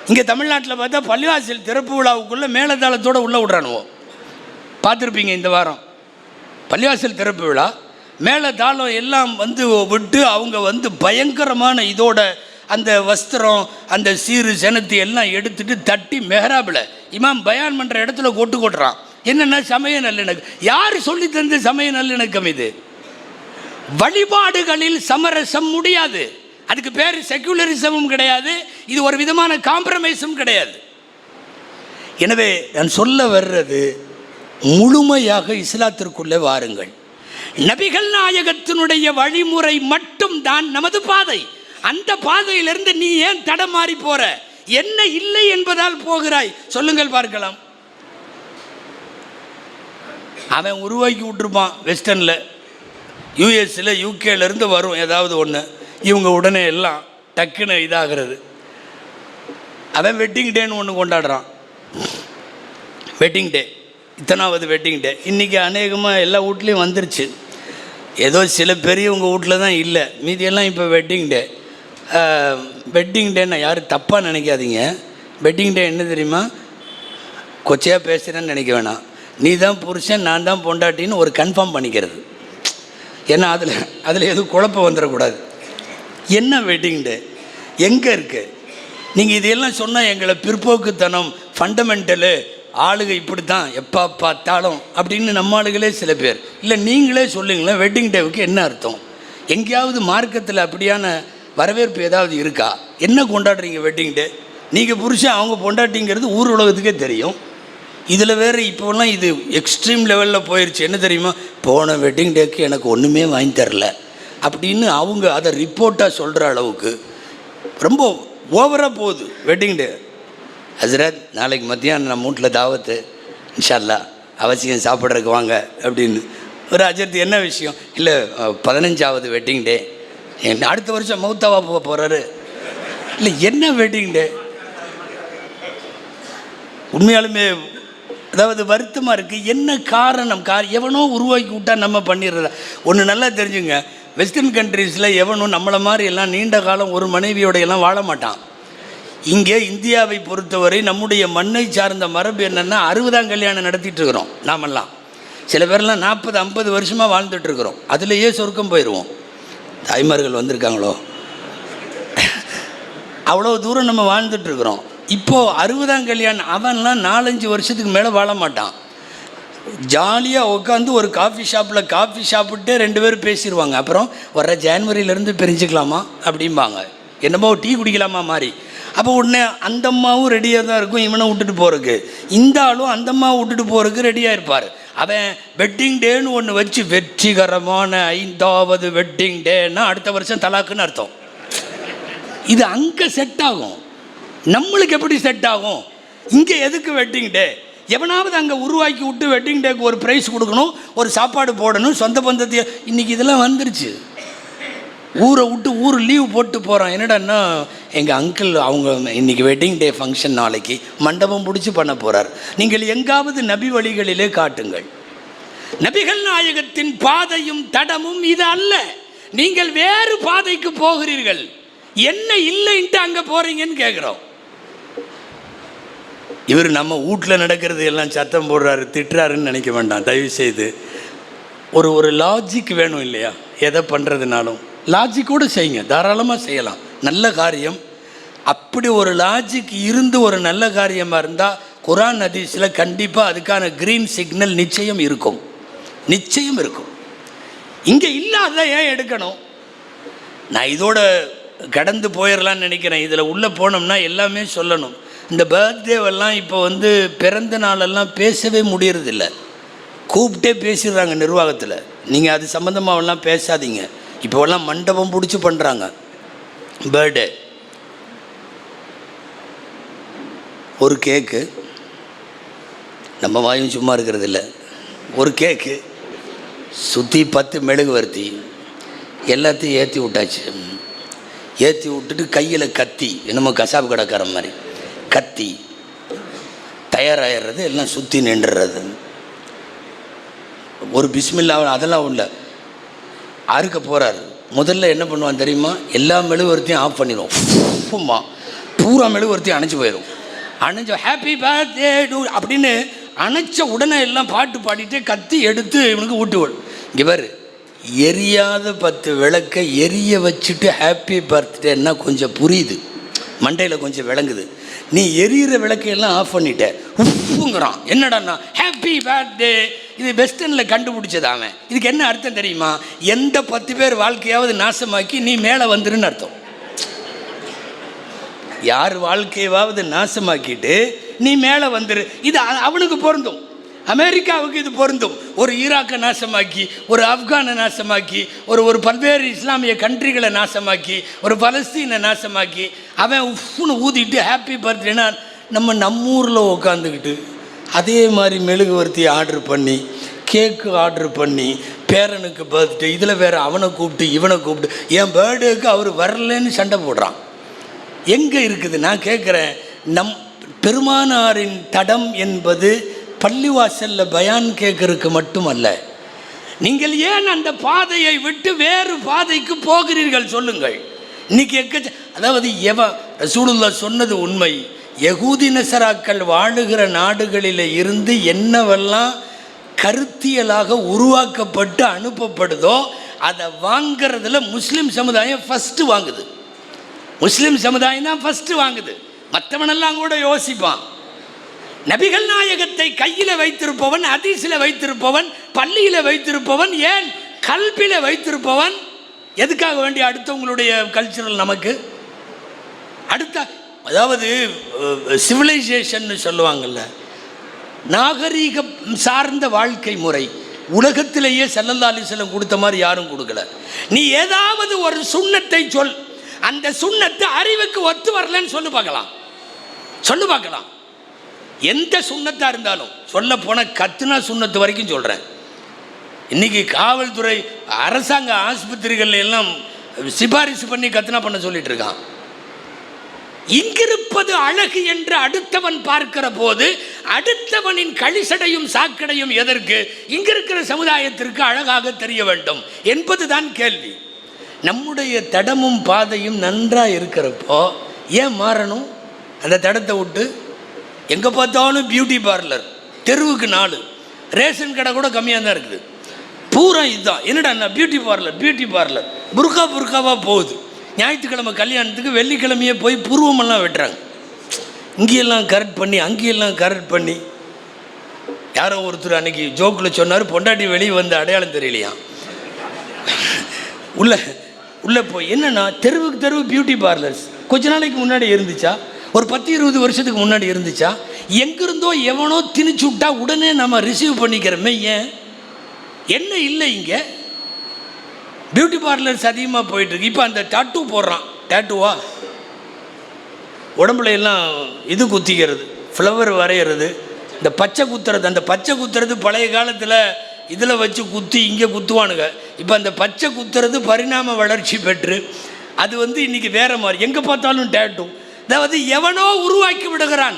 இங்கே தமிழ்நாட்டில் பார்த்தா பள்ளிவாசல் திறப்பு விழாவுக்குள்ளே மேலதாளத்தோடு உள்ளே விட்றானுவோம். பார்த்துருப்பீங்க. இந்த வாரம் பள்ளிவாசல் திறப்பு விழா, மேலதாளம் எல்லாம் விட்டு அவங்க பயங்கரமான இதோட அந்த வஸ்திரம், அந்த சீரு செனத்தி எல்லாம் எடுத்துட்டு தட்டி மெஹராபில் இமாம் பயான் பண்ணுற இடத்துல கொட்டுறான். என்னென்னா சமய நல்லிணக்கம். யார் சொல்லி தந்த சமய நல்லிணக்கம்? இது வழிபாடுகளில் சமரசம் முடியாது. அதுக்கு பேர் செக்குலரிசமும் கிடையாது, இது ஒரு விதமான காம்ப்ரமைஸும் கிடையாது. எனவே நான் சொல்ல வர்றது, முழுமையாக இஸ்லாத்திற்குள்ளே வாருங்கள். நபிகள் நாயகத்தினுடைய வழிமுறை மட்டும் தான் நமது பாதை. அந்த பாதையிலிருந்து நீ ஏன் தடமாறி போற? என்ன இல்லை என்பதால் போகிறாய்? சொல்லுங்கள் பார்க்கலாம். அவன் உருவாக்கி விட்டுருப்பான் வெஸ்டர்னில், யூஎஸில், யூகேலேருந்து வரும் ஏதாவது ஒன்று, இவங்க உடனே எல்லாம் டக்குன்னு இதாகிறது. அவன் வெட்டிங் டேன்னு ஒன்று கொண்டாடுறான். Wedding day, இத்தனாவது wedding day. இன்றைக்கி அநேகமாக எல்லா வீட்லேயும் வந்துருச்சு. ஏதோ சில பெரியவங்க வீட்டில் தான் இல்லை, மீதியெல்லாம் இப்போ வெட்டிங் டே. வெட்டிங் டேன்னு யாரும் தப்பாக நினைக்காதீங்க. வெட்டிங் டே என்ன தெரியுமா? கொச்சையாக பேசுகிறேன்னு நினைக்க வேணாம். நீ தான் புருஷன், நான் தான் பொண்டாட்டின்னு ஒரு கன்ஃபார்ம் பண்ணிக்கிறது. ஏன்னா அதில் எதுவும் குழப்பம் வந்துடக்கூடாது. என்ன வெட்டிங் டே எங்கே இருக்குது? நீங்கள் இதையெல்லாம் சொன்னால் எங்களை பிற்போக்குத்தனம், ஃபண்டமெண்டலு, ஆளுக இப்படி தான் எப்போ பார்த்தாலும் அப்படின்னு நம்ம ஆளுகளே சில பேர். இல்லை நீங்களே சொல்லுங்களேன், வெட்டிங் டேவுக்கு என்ன அர்த்தம்? எங்கேயாவது மார்க்கத்தில் அப்படியான வரவேற்பு ஏதாவது இருக்கா? என்ன கொண்டாடுறீங்க வெட்டிங் டே? நீங்கள் புருஷன் அவங்க பொண்டாட்டிங்கிறது ஊர் உலகத்துக்கே தெரியும். இதில் வேறு இப்போலாம் இது எக்ஸ்ட்ரீம் லெவலில் போயிடுச்சு. என்ன தெரியுமா, போன வெட்டிங் டேக்கு எனக்கு ஒன்றுமே வாங்கி தரல அப்படின்னு அவங்க அதை ரிப்போர்ட்டாக சொல்கிற அளவுக்கு ரொம்ப ஓவராக போகுது வெட்டிங் டே. ஹஸ்ரத், நாளைக்கு மத்தியானம் நம்ம வீட்டில் தாவத்து, இன்ஷா அல்லாஹ் அவசியம் சாப்பிட்றதுக்கு வாங்க அப்படின்னு. ஒரு ஹஜ்ரத், என்ன விஷயம்? இல்லை 15வது வெட்டிங் டே, அடுத்த வருஷம் மௌத்தாவா போக போகிறாரு. இல்லை என்ன வெட்டிங் டே? உண்மையாலுமே அதாவது வருத்தமாக இருக்குது. என்ன காரணம்? எவனோ உருவாக்கி விட்டா நம்ம பண்ணிடுறதா? ஒன்று நல்லா தெரிஞ்சுங்க, வெஸ்டர்ன் கண்ட்ரீஸில் எவனும் நம்மளை மாதிரி எல்லாம் நீண்ட காலம் ஒரு மனைவியோட எல்லாம் வாழ மாட்டான். இங்கே இந்தியாவை பொறுத்தவரை நம்முடைய மண்ணை சார்ந்த மரபு என்னென்னா 60ஆம் கல்யாணம் நடத்திட்டு இருக்கிறோம் நாமெல்லாம். சில பேர்லாம் 40-50 வருஷமாக வாழ்ந்துட்டுருக்குறோம். அதுலேயே சொர்க்கம் போயிடுவோம். தாய்மார்கள் வந்திருக்காங்களோ, அவ்வளோ தூரம் நம்ம வாழ்ந்துட்டுருக்குறோம். இப்போது 60ஆம் கல்யாணம் அவன்லாம் 4-5 வருஷத்துக்கு மேலே வாழ மாட்டான். ஜாலியாக உட்காந்து ஒரு காஃபி ஷாப்பில் காஃபி சாப்பிட்டு 2 பேரும் பேசிடுவாங்க. அப்புறம் வர்ற ஜான்வரியிலேருந்து பிரிஞ்சுக்கலாமா அப்படிம்பாங்க, என்னமோ டீ குடிக்கலாமா மாதிரி. அப்போ உடனே அந்த அம்மாவும் ரெடியாக தான் இருக்கும் இவனை விட்டுட்டு போகிறதுக்கு, இந்த ஆளும் அந்த அம்மாவை விட்டுட்டு போகிறதுக்கு ரெடியாக இருப்பார். அவன் வெட்டிங் டேன்னு ஒன்று வச்சு வெற்றிகரமான 5வது வெட்டிங் டேன்னா அடுத்த வருஷம் தலாக்குன்னு அர்த்தம். இது அங்கே செட் ஆகும், நம்மளுக்கு எப்படி செட் ஆகும்? இங்கே எதுக்கு வெட்டிங் டே? எவனாவது அங்கே உருவாக்கி விட்டு வெட்டிங் டேக்கு ஒரு ப்ரைஸ் கொடுக்கணும், ஒரு சாப்பாடு போடணும், சொந்த பந்தத்தையே. இன்றைக்கி இதெல்லாம் வந்துருச்சு. ஊரை விட்டு ஊர் லீவ் போட்டு போகிறான். என்னடான்னா, எங்கள் அங்கிள் அவங்க இன்றைக்கி வெட்டிங் டே ஃபங்க்ஷன், நாளைக்கு மண்டபம் பிடிச்சி பண்ண போகிறார். நீங்கள் எங்காவது நபி வழிகளிலே காட்டுங்கள். நபிகள் நாயகத்தின் பாதையும் தடமும் இது அல்ல. நீங்கள் வேறு பாதைக்கு போகிறீர்கள். என்ன இல்லைன்ட்டு அங்கே போகிறீங்கன்னு கேட்குறோம். இவர் நம்ம வீட்டில் நடக்கிறது எல்லாம் சத்தம் போடுறாரு, திட்டுறாருன்னு நினைக்க வேண்டாம் தயவு செய்து. ஒரு லாஜிக் வேணும் இல்லையா? எதை பண்ணுறதுனாலும் லாஜிக்கோடு செய்யுங்க, தாராளமாக செய்யலாம், நல்ல காரியம். அப்படி ஒரு லாஜிக் இருந்து ஒரு நல்ல காரியமாக இருந்தால் குர்ஆன் ஹதீஸில் கண்டிப்பாக அதுக்கான க்ரீன் சிக்னல் நிச்சயம் இருக்கும், நிச்சயம் இருக்கும். இங்கே இல்லாத ஏன் எடுக்கணும்? நான் இதோட கடந்து போயிடலான்னு நினைக்கிறேன். இதில் உள்ளே போனோம்னா எல்லாமே சொல்லணும். இந்த பர்த்டேவெல்லாம் இப்போ பிறந்த நாளெல்லாம் பேசவே முடியறதில்ல, கூப்பிட்டே பேசிடுறாங்க நிர்வாகத்தில். நீங்கள் அது சம்மந்தமாகலாம் பேசாதீங்க. இப்போல்லாம் மண்டபம் பிடிச்சி பண்ணுறாங்க பர்த்டே. ஒரு கேக்கு, நம்ம வாயும் சும்மா இருக்கிறது இல்லை, ஒரு கேக்கு சுற்றி 10 மெழுகுவர்த்தி எல்லாத்தையும் ஏற்றி விட்டாச்சு. ஏற்றி விட்டுட்டு கையில் கத்தி, என்னமோ கசாப்பு கடைக்கார மாதிரி கத்தி தயாராகிடுறது, எல்லாம் சுற்றி நின்றுறது. ஒரு பிஸ்மில்லா அதெல்லாம் உள்ள அறுக்க போகிறார். முதல்ல என்ன பண்ணுவான் தெரியுமா? எல்லா மெழுகுவர்த்தியும் ஆஃப் பண்ணிடுவோம், பூரா மெழுகுவர்த்தியும் அணைச்சி போயிடும். அணைஞ்ச ஹாப்பி பர்த்டே டூ அப்படின்னு அணைச்ச உடனே எல்லாம் பாட்டு பாடிட்டு கத்தி எடுத்து இவனுக்கு ஊட்டுவோம். இங்கே பாரு, எரியாத 10 விளக்கை எரிய வச்சுட்டு ஹாப்பி பர்த்டேன்னா கொஞ்சம் புரியுது, மண்டையில் கொஞ்சம் விளங்குது. நீ எரியிற விளக்கையெல்லாம் ஆஃப் பண்ணிட்ட, உப்புங்கிறான். என்னடான்னா ஹாப்பி பர்த்டே. இது வெஸ்டர்னில் கண்டுபிடிச்சது அவன். இதுக்கு என்ன அர்த்தம் தெரியுமா? எந்த 10 பேர் வாழ்க்கையாவது நாசமாக்கி நீ மேலே வந்துருன்னு அர்த்தம். யார் வாழ்க்கையாவது நாசமாக்கிட்டு நீ மேலே வந்துரு, இது அவனுக்கு பொருந்தும். அமெரிக்காவுக்கு இது பொருந்தும். ஒரு ஈராக்கை நாசமாக்கி, ஒரு ஆப்கானை நாசமாக்கி, ஒரு பல்வேறு இஸ்லாமிய கண்ட்ரிகளை நாசமாக்கி, ஒரு பலஸ்தீனை நாசமாக்கி அவன் உஃப்னு ஊதிட்டு ஹாப்பி பர்த்டேனா நம்ம ஊரில் உட்காந்துக்கிட்டு அதே மாதிரி மெழுகுவர்த்தி ஆர்டர் பண்ணி, கேக்கு ஆர்டர் பண்ணி, பேரனுக்கு பர்த்டே, இதில் வேறு அவனை கூப்பிட்டு இவனை கூப்பிட்டு என் பர்த்டேக்கு அவர் வரலன்னு சண்டை போடுறான். எங்கே இருக்குது? நான் கேட்குறேன், நம் பெருமானாரின் தடம் என்பது பள்ளிவாசலில் பயான் கேட்கறதுக்கு மட்டுமல்ல. நீங்கள் ஏன் அந்த பாதையை விட்டு வேறு பாதைக்கு போகிறீர்கள் சொல்லுங்கள். இன்னைக்கு அதாவது ரசூலுல்லாஹ் சொன்னது உண்மை. யகூதி நசராக்கள் வாழுகிற நாடுகளில் இருந்து என்னவெல்லாம் கருத்தியலாக உருவாக்கப்பட்டு அனுப்பப்படுதோ அதை வாங்கிறதுல முஸ்லீம் சமுதாயம் ஃபஸ்ட்டு வாங்குது. முஸ்லீம் சமுதாயம் தான் ஃபஸ்ட்டு வாங்குது. மற்றவனெல்லாம் கூட யோசிப்பான். நபிகள் நாயகத்தை கையில் வைத்திருப்பவன், ஹதீஸில் வைத்திருப்பவன், பள்ளியில் வைத்திருப்பவன், ஏன் கல்பில வைத்திருப்பவன். எதுக்காக வேண்டிய அடுத்தவங்களுடைய கல்ச்சரல் நமக்கு அடுத்த, அதாவது சிவிலைசேஷன் சொல்லுவாங்கள்ல, நாகரீகம் சார்ந்த வாழ்க்கை முறை உலகத்திலேயே ஸல்லல்லாஹு அலைஹி வஸல்லம் கொடுத்த மாதிரி யாரும் கொடுக்கல. நீ ஏதாவது ஒரு சுன்னத்தை சொல், அந்த சுன்னத்தை அறிவுக்கு ஒத்து வரலன்னு சொல்லு பார்க்கலாம், சொல்லு பார்க்கலாம். எந்த சுன்னத்தா இருந்தாலும், சொல்ல போன கத்துனா சுன்னத்து வரைக்கும் சொல்றேன். இன்னைக்கு காவல்துறை அரசாங்க ஆஸ்பத்திரிகள் எல்லாம் சிபாரிசு பண்ணி கத்துனா பண்ண சொல்லிட்டு இருக்கான். இங்கிருப்பது அழகு என்று அடுத்தவன் பார்க்கிற போது அடுத்தவனின் கழிசடையும் சாக்கடையும் எதற்கு? இங்கிருக்கிற சமுதாயத்திற்கு அழகாக தெரிய வேண்டும் என்பதுதான் கேள்வி. நம்முடைய தடமும் பாதையும் நன்றாக இருக்கிறப்போ ஏன் மாறணும்? அந்த தடத்தை விட்டு எங்கே பார்த்தாலும் பியூட்டி பார்லர், தெருவுக்கு 4, ரேஷன் கடை கூட கம்மியாக தான் இருக்குது. பூரா இதுதான். என்னடா பியூட்டி பார்லர், பியூட்டி பார்லர், புர்காவாக போகுது. ஞாயிற்றுக்கிழமை கல்யாணத்துக்கு வெள்ளிக்கிழமையே போய் புருவமெல்லாம் வெட்டுறாங்க. இங்கேயெல்லாம் கரெக்ட் பண்ணி, அங்கேயெல்லாம் கரெக்ட் பண்ணி. யாரோ ஒருத்தர் அன்னைக்கு ஜோக்கில் சொன்னார், பொண்டாட்டி வெளியே வந்து அடையாளம் தெரியலையா. உள்ளே போய் என்னன்னா தெருவுக்கு தெருவு பியூட்டி பார்லர்ஸ். கொஞ்ச நாளைக்கு முன்னாடி இருந்துச்சா, ஒரு 10-20 வருஷத்துக்கு முன்னாடி இருந்துச்சா? எங்கிருந்தோ எவனோ திணிச்சு விட்டா உடனே நம்ம ரிசீவ் பண்ணிக்கிறோமே. ஏன் என்ன இல்லை? இங்கே பியூட்டி பார்லர்ஸ் அதிகமாக போயிட்டுருக்கு. இப்போ அந்த டாட்டூ போடுறான். டாட்டூவா உடம்புல எல்லாம் இது குத்திக்கிறது, ஃப்ளவர் வரைகிறது, இந்த பச்சை குத்துறது. அந்த பச்சை குத்துறது பழைய காலத்தில் இதில் வச்சு குத்தி இங்கே குத்துவானுங்க. இப்போ அந்த பச்சை குத்துறது பரிணாம வளர்ச்சி பெற்று அது இன்றைக்கி வேறு மாதிரி. எங்கே பார்த்தாலும் டேட்டூ. அதாவது எவனோ உருவாக்கி விடுகிறான்,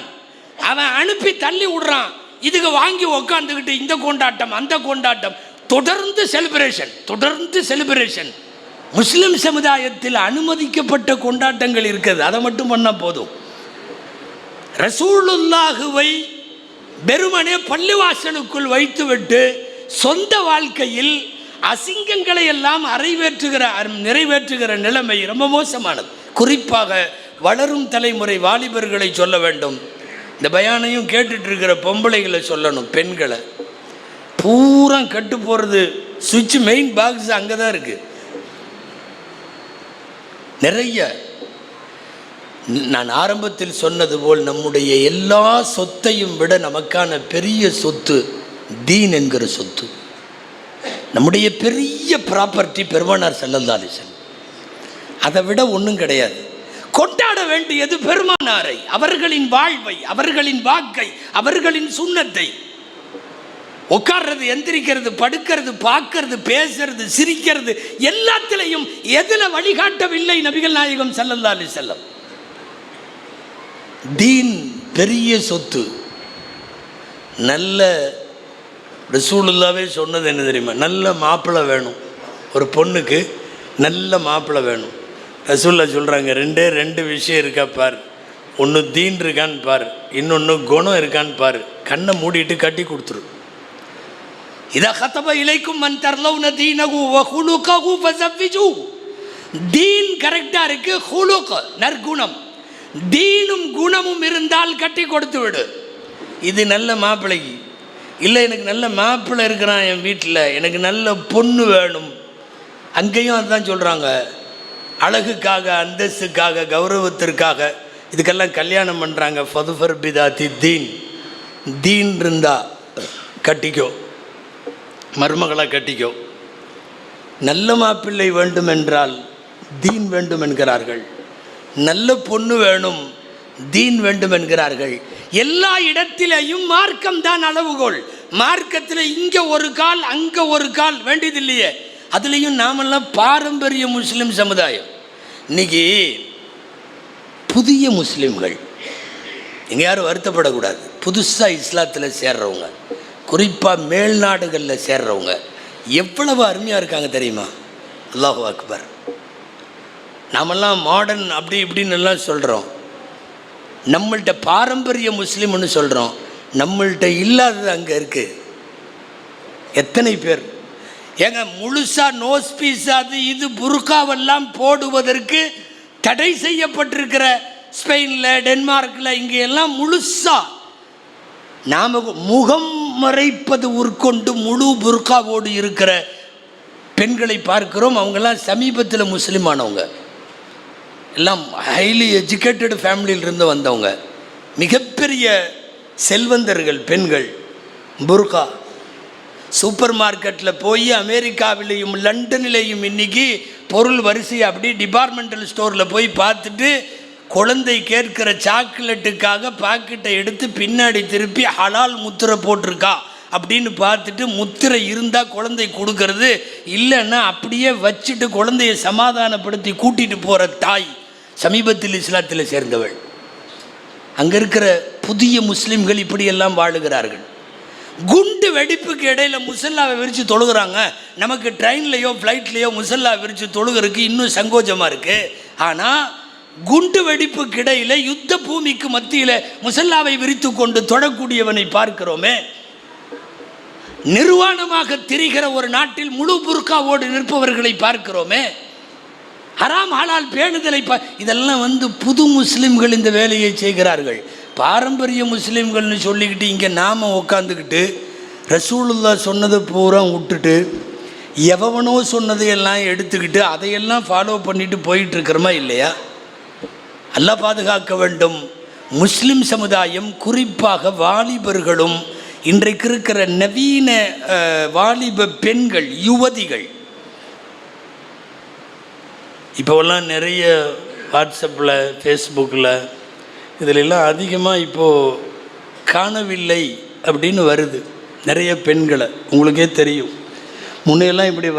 அவன் அனுப்பி தள்ளி விடுறான். இதுக்கு வாங்கி உக்காந்துக்கிட்டு இந்த கொண்டாட்டம் அந்த கொண்டாட்டம், தொடர்ந்து செலிப்ரேஷன். முஸ்லிம் சமுதாயத்தில் அனுமதிக்கப்பட்ட கொண்டாட்டங்கள் இருக்குது, அதை மட்டும் பண்ணால் போதும். ரசூலுல்லாஹுவை வெறுமனே பள்ளிவாசலுக்குள் வைத்துவிட்டு சொந்த வாழ்க்கையில் அசிங்கங்களை எல்லாம் நிறைவேற்றுகிற நிலைமை ரொம்ப மோசமானது. குறிப்பாக வளரும் தலைமுறை வாலிபர்களை சொல்ல வேண்டும். இந்த பயானையும் கேட்டுட்டு இருக்கிற பொம்பளைகளை சொல்லணும், பெண்களை. பூரா கட்டு போகிறது, சுவிட்ச் மெயின் பாக்ஸ் அங்கே தான் இருக்குது நிறைய. நான் ஆரம்பத்தில் சொன்னது போல் நம்முடைய எல்லா சொத்தையும் விட நமக்கான பெரிய சொத்து தீன் என்கிற சொத்து. நம்முடைய பெரிய ப்ராப்பர்ட்டி பெருமானார் ஸல்லல்லாஹு அலைஹி வஸல்லம். அதை விட ஒன்றும் கிடையாது. கொண்டாட வேண்டியது பெருமானாரை, அவர்களின் வாழ்வை, அவர்களின் வாக்கை, அவர்களின் சுன்னத்தை. உட்கார்றது, எந்திரிக்கிறது, படுக்கிறது, பார்க்கறது, பேசுறது, சிரிக்கிறது, எல்லாத்திலையும் எதில் வழிகாட்டவில்லை நபிகள் நாயகம் ஸல்லல்லாஹு அலைஹி வஸல்லம். தீன் பெரிய சொத்து. நல்ல ரசூலுல்லாவே சொன்னது என்ன தெரியுமா? நல்ல மாப்பிள்ளை வேணும் ஒரு பொண்ணுக்கு, நல்ல மாப்பிள்ளை வேணும். ரசூலுல்லாஹ் சொல்கிறாங்க, 2 விஷயம் இருக்கா பார். ஒன்று தீன் இருக்கான்னு பார், இன்னொன்று குணம் இருக்கான்னு பார். கண்ணை மூடிட்டு கட்டி கொடுத்துரு. இதா கதப இலைக்கும் மன் தர்லவுன தீனஹு வ குலுகஹு ஃபஸவ்விஜு. தீன் கரெக்டாக இருக்கு, குலுக் நற்குணம், தீனும் குணமும் இருந்தால் கட்டி கொடுத்து விடு. இது நல்ல மாப்பிள்ளைக்கு. இல்லை எனக்கு நல்ல மாப்பிள்ளை இருக்கிறான் என் வீட்டில், எனக்கு நல்ல பொண்ணு வேணும். அங்கேயும் அதுதான் சொல்கிறாங்க. அழகுக்காக, அந்தஸ்துக்காக, கௌரவத்திற்காக இதுக்கெல்லாம் கல்யாணம் பண்ணுறாங்க. ஃபதுஃபர் பிதாத்தி தீன். தீன் இருந்தா கட்டிக்கோ, மருமகளை கட்டிக்கோ. நல்ல மாப்பிள்ளை வேண்டும் என்றால் தீன் வேண்டும் என்கிறார்கள். நல்ல பொண்ணு வேணும், தீன் வேண்டும் என்கிறார்கள். எல்லா இடத்திலேயும் மார்க்கம் தான் அளவுகோல். மார்க்கத்தில் இங்கே ஒரு கால் அங்கே ஒரு கால் வேண்டியதில்லையே. அதுலேயும் நாமெல்லாம் பாரம்பரிய முஸ்லீம் சமுதாயம். இன்னைக்கு புதிய முஸ்லீம்கள், இங்கே யாரும் வருத்தப்படக்கூடாது, புதுசாக இஸ்லாத்தில் சேர்றவங்க, குறிப்பாக மேல்நாடுகளில் சேர்றவங்க எவ்வளவு அருமையாக இருக்காங்க தெரியுமா? அல்லாஹு அக்பர். நாமெல்லாம் மாடர்ன் அப்படி இப்படின்னு எல்லாம் சொல்கிறோம். நம்மள்கிட்ட பாரம்பரிய முஸ்லீம்னு சொல்கிறோம், நம்மள்கிட்ட இல்லாதது அங்கே இருக்குது. எத்தனை பேர் ஏங்க முழுசாக நோஸ் பீஸ் அது இது புர்காவெல்லாம் போடுவதற்கு தடை செய்யப்பட்டிருக்கிற ஸ்பெயினில், டென்மார்க்கில், இங்கே எல்லாம் முழுசாக நாம் முகம் மறைப்பது உட்கொண்டு முழு புர்காவோடு இருக்கிற பெண்களை பார்க்கிறோம். அவங்கெல்லாம் சமீபத்தில் முஸ்லீம் ஆனவங்க, எல்லாம் ஹைலி எஜுகேட்டட் ஃபேமிலியிலிருந்து வந்தவங்க, மிகப்பெரிய செல்வந்தர்கள் பெண்கள். புர்கா சூப்பர் மார்க்கெட்டில் போய் அமெரிக்காவிலேயும் லண்டனிலேயும் இன்றைக்கி பொருள் வரிசை அப்படி டிபார்ட்மெண்டல் ஸ்டோரில் போய் பார்த்துட்டு குழந்தை கேட்கிற சாக்லேட்டுக்காக பாக்கெட்டை எடுத்து பின்னாடி திருப்பி ஹலால் முத்திரை போட்டிருக்கா அப்படின்னு பார்த்துட்டு முத்திரை இருந்தால் குழந்தை கொடுக்கறது, இல்லைன்னா அப்படியே வச்சுட்டு குழந்தைய சமாதானப்படுத்தி கூட்டிகிட்டு போகிற தாய் சமீபத்தில் இஸ்லாத்தில் சேர்ந்தவள். அங்கே இருக்கிற புதிய முஸ்லீம்கள் இப்படியெல்லாம் வாழுகிறார்கள். குண்டு வெடிப்புக்கு இடையில் முசல்லாவை விரித்து தொழுகிறாங்க. நமக்கு ட்ரெயின்லேயோ ஃப்ளைட்லேயோ முசல்லா விரித்து தொழுகிறதுக்கு இன்னும் சங்கோஜமாக இருக்குது. ஆனால் குண்டு வெடிப்புக்கு இடையில் யுத்த பூமிக்கு மத்தியில் முசல்லாவை விரித்து கொண்டு தொழக்கூடியவனை பார்க்கிறோமே. நிர்வாணமாக திரிகிற ஒரு நாட்டில் முழு புர்காவோடு நிற்பவர்களை பார்க்கிறோமே. ஹராம் ஹலால் பேணுதலை இதெல்லாம் புது முஸ்லீம்கள் இந்த வேலையை செய்கிறார்கள். பாரம்பரிய முஸ்லீம்கள்னு சொல்லிக்கிட்டு இங்கே நாம் உட்காந்துக்கிட்டு ரசூலுல்லாஹ் சொன்னதை பூரா விட்டுட்டு எவனோ சொன்னதையெல்லாம் எடுத்துக்கிட்டு அதையெல்லாம் ஃபாலோ பண்ணிட்டு போயிட்டுருக்கிறோமா இல்லையா? அல்லாஹ் பாதுகாக்க வேண்டும். முஸ்லீம் சமுதாயம், குறிப்பாக வாலிபர்களும், இன்றைக்கு இருக்கிற நவீன வாலிப பெண்கள், யுவதிகள், இப்போல்லாம் நிறைய வாட்ஸ்அப்பில் ஃபேஸ்புக்கில் இதிலெல்லாம் அதிகமாக இப்போது காணவில்லை அப்படின்னு வருது நிறைய பெண்களை. உங்களுக்கே தெரியும், முன்னையெல்லாம் இப்படி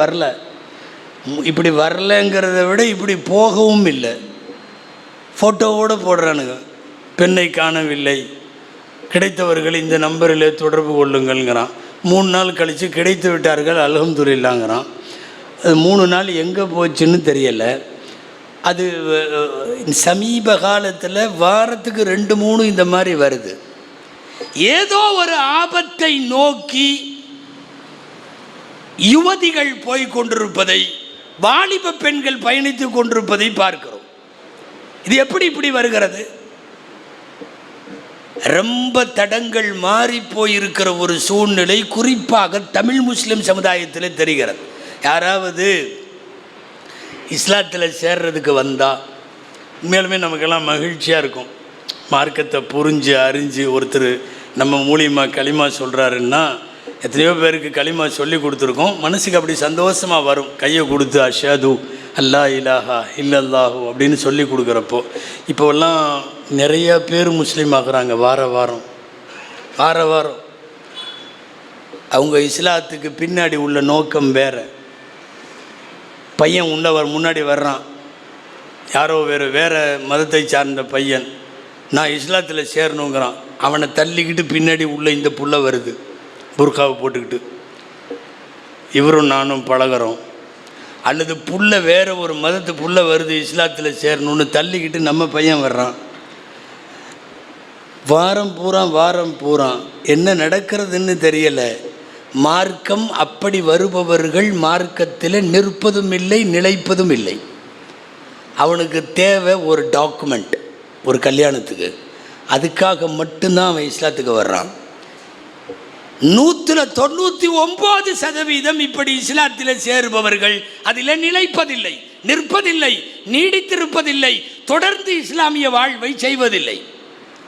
வரலைங்கிறத விட இப்படி போகவும் இல்லை, ஃபோட்டோவோடு போடுறானுங்க. பெண்ணை காணவில்லை, கிடைத்தவர்கள் இந்த நம்பரில் தொடர்பு கொள்ளுங்கள்ங்கிறான். 3 நாள் கழித்து கிடைத்து விட்டார்கள் அல்ஹம்துலில்லாஹ்ங்கிறான். அது 3 நாள் எங்கே போச்சுன்னு தெரியலை. அது சமீப காலத்தில் வாரத்துக்கு 2-3 இந்த மாதிரி வருது. ஏதோ ஒரு ஆபத்தை நோக்கி யுவதிகள் போய் கொண்டிருப்பதை, வாலிப பெண்கள் பயணித்து கொண்டிருப்பதை பார்க்கிறோம். இது எப்படி இப்படி வருகிறது? ரொம்ப தடங்கள் மாறி போயிருக்கிற ஒரு சூழ்நிலை குறிப்பாக தமிழ் முஸ்லிம் சமுதாயத்தில் தெரிகிறது. யாராவது இஸ்லாத்தில் சேர்றதுக்கு வந்தால் உண்மையாலுமே நமக்கெல்லாம் மகிழ்ச்சியாக இருக்கும். மார்க்கத்தை புரிஞ்சு அறிஞ்சு ஒருத்தர் நம்ம மூலியமாக களிமா சொல்கிறாருன்னா, எத்தனையோ பேருக்கு களிமா சொல்லி கொடுத்துருக்கோம், மனசுக்கு அப்படி சந்தோஷமாக வரும். கையை கொடுத்து அஷ்ஹது அல்லா இலாஹா இல்லல்லாஹு அப்படின்னு சொல்லி கொடுக்குறப்போ. இப்போல்லாம் நிறைய பேர் முஸ்லீம் ஆகுறாங்க. வார வாரம் அவங்க இஸ்லாத்துக்கு பின்னாடி உள்ள நோக்கம் வேறு. பையன் முன்னாடி வர்றான், யாரோ வேறு மதத்தை சார்ந்த பையன், நான் இஸ்லாத்தில் சேரணுங்கிறான். அவனை தள்ளிக்கிட்டு பின்னாடி உள்ள இந்த புள்ள வருது புர்காவை போட்டுக்கிட்டு, இவரும் நானும் பழகிறோம். அல்லது புள்ள வேறு ஒரு மதத்து புள்ள வருது இஸ்லாத்தில் சேரணும்னு தள்ளிக்கிட்டு நம்ம பையன் வர்றான். வாரம் பூரா என்ன நடக்கிறதுன்னு தெரியலை. மார்க்கம் அப்படி வருபவர்கள் மார்க்கத்தில் நிற்பதும் இல்லை, நிலைப்பதும் இல்லை. அவனுக்கு தேவை ஒரு டாக்குமெண்ட், ஒரு கல்யாணத்துக்கு. அதுக்காக மட்டும்தான் அவன் இஸ்லாத்துக்கு வர்றான். 199% இப்படி இஸ்லாத்தில் சேருபவர்கள் அதில் நிலைப்பதில்லை, நிற்பதில்லை, நீடித்திருப்பதில்லை, தொடர்ந்து இஸ்லாமிய வாழ்வை செய்வதில்லை.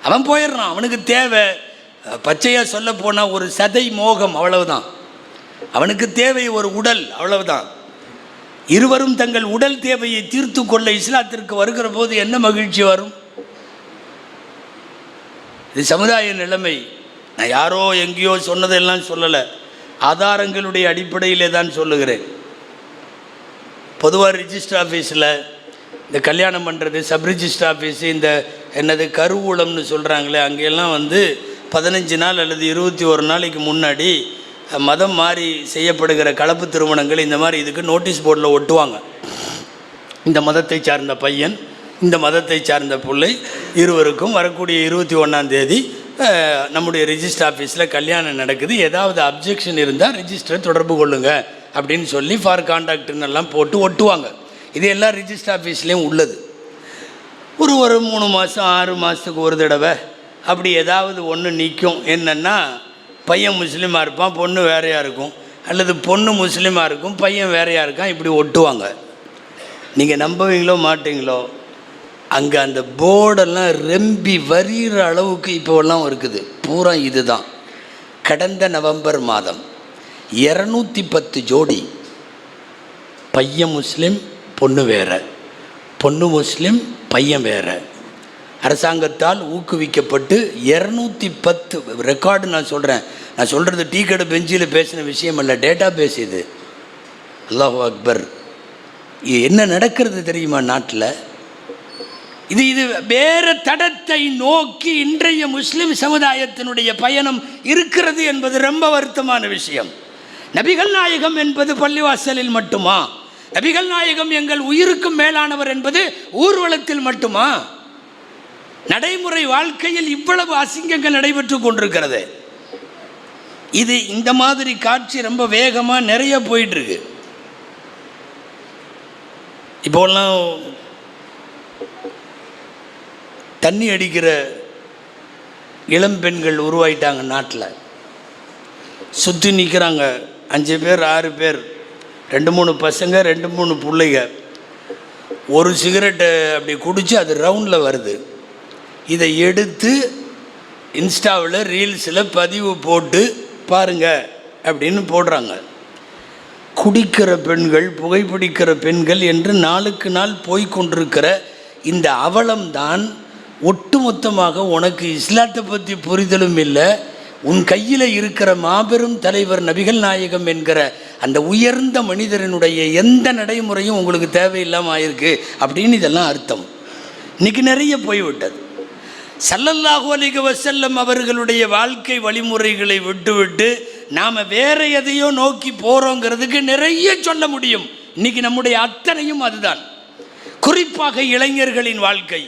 அவன் போயிடுறான். அவனுக்கு தேவை, பச்சையாக சொல்ல போனால் ஒரு சதை மோகம், அவ்வளவுதான். அவனுக்கு தேவை ஒரு உடல், அவ்வளவுதான். இருவரும் தங்கள் உடல் தேவையை தீர்த்து கொள்ள இஸ்லாத்திற்கு வருகிற போது என்ன மகிழ்ச்சி வரும்? இது சமுதாய நிலைமை. நான் யாரோ எங்கேயோ சொன்னதெல்லாம் சொல்லலை, ஆதாரங்களுடைய அடிப்படையிலே தான் சொல்லுகிறேன். பொதுவாக ரிஜிஸ்டர் ஆஃபீஸில் இந்த கல்யாணம் பண்ணுறது, சப் ரிஜிஸ்டர் ஆஃபீஸு, இந்த என்னது கருவூலம்னு சொல்கிறாங்களே, அங்கெல்லாம் 15 நாள் அல்லது 21 நாளைக்கு முன்னாடி மதம் மாறி செய்யப்படுகிற கலப்பு திருமணங்கள் இந்த மாதிரி இதுக்கு நோட்டீஸ் போர்டில் ஒட்டுவாங்க. இந்த மதத்தை சார்ந்த பையன், இந்த மதத்தை சார்ந்த பிள்ளை இருவருக்கும் வரக்கூடிய 21ஆம் தேதி நம்முடைய ரிஜிஸ்டர் ஆஃபீஸில் கல்யாணம் நடக்குது, ஏதாவது அப்ஜெக்ஷன் இருந்தால் ரிஜிஸ்டரை தொடர்பு கொள்ளுங்க அப்படின்னு சொல்லி ஃபார் கான்டாக்ட்னு எல்லாம் போட்டு ஒட்டுவாங்க. இது எல்லாம் ரிஜிஸ்டர் ஆஃபீஸ்லேயும் உள்ளது. ஒரு 3 மாதம் 6 மாதத்துக்கு ஒரு தடவை அப்படி ஏதாவது ஒன்று நிற்கும். என்னென்னா பையன் முஸ்லீமாக இருப்பான், பொண்ணு வேறையாக இருக்கும், அல்லது பொண்ணு முஸ்லீமாக இருக்கும், பையன் வேறையாக இருக்கான், இப்படி ஒட்டுவாங்க. நீங்கள் நம்புவீங்களோ மாட்டீங்களோ, அங்கே அந்த போர்டெல்லாம் ரெம்பி வரிகிற அளவுக்கு இப்போல்லாம் இருக்குது. பூரா இது தான். கடந்த நவம்பர் மாதம் 210 ஜோடி, பையன் முஸ்லீம் பொண்ணு வேறு, பொண்ணு முஸ்லீம் பையன் வேறு, அரசாங்கத்தால் ஊக்குவிக்கப்பட்டு 210 ரெக்கார்டு. நான் சொல்கிறது டீ கடை பெஞ்சில் பேசின விஷயம் அல்ல, டேட்டா பேஸ் இது. அல்லாஹு அக்பர். இது என்ன நடக்கிறது தெரியுமா நாட்டில்? இது வேறு தடத்தை நோக்கி இன்றைய முஸ்லிம் சமுதாயத்தினுடைய பயணம் இருக்கிறது என்பது ரொம்ப வருத்தமான விஷயம். நபிகள் நாயகம் என்பது பள்ளிவாசலில் மட்டுமா? நபிகள் நாயகம் எங்கள் உயிருக்கும் மேலானவர் என்பது ஊர்வலத்தில் மட்டுமா? நடைமுறை வாழ்க்கையில் இவ்வளவு அசிங்கங்கள் நடைபெற்று கொண்டிருக்கிறது. இது இந்த மாதிரி காட்சி ரொம்ப வேகமாக நிறைய போயிட்டுருக்கு. இப்போலாம் தண்ணி அடிக்கிற இளம் பெண்கள் உருவாயிட்டாங்க நாட்டில். சுற்றி நிற்கிறாங்க 5 பேர் 6 பேர், 2-3 பசங்க 2-3 பிள்ளைங்க. ஒரு சிகரெட்டை அப்படி குடித்து அது ரவுண்டில் வருது. இதை எடுத்து இன்ஸ்டாவில் ரீல்ஸில் பதிவு போட்டு பாருங்க அப்படின்னு போடுறாங்க. குடிக்கிற பெண்கள், புகைப்பிடிக்கிற பெண்கள் என்று நாளுக்கு நாள் போய்கொண்டிருக்கிற இந்த அவலம்தான் ஒட்டுமொத்தமாக உனக்கு இஸ்லாத்தை பற்றி புரிதலும் இல்லை, உன் கையில் இருக்கிற மாபெரும் தலைவர் நபிகள் நாயகம் என்கிற அந்த உயர்ந்த மனிதரினுடைய எந்த நடைமுறையும் உங்களுக்கு தேவையில்லாமல் ஆயிருக்கு அப்படின்னு இதெல்லாம் அர்த்தம். இன்றைக்கி நிறைய போய்விட்டது. ஸல்லல்லாஹு அலைஹி வஸல்லம் அவர்களுடைய வாழ்க்கை வழிமுறைகளை விட்டுவிட்டு நாம் வேற எதையோ நோக்கி போகிறோங்கிறதுக்கு நிறைய சொல்ல முடியும். இன்றைக்கி நம்முடைய அத்தனையும் அதுதான். குறிப்பாக இளைஞர்களின் வாழ்க்கை,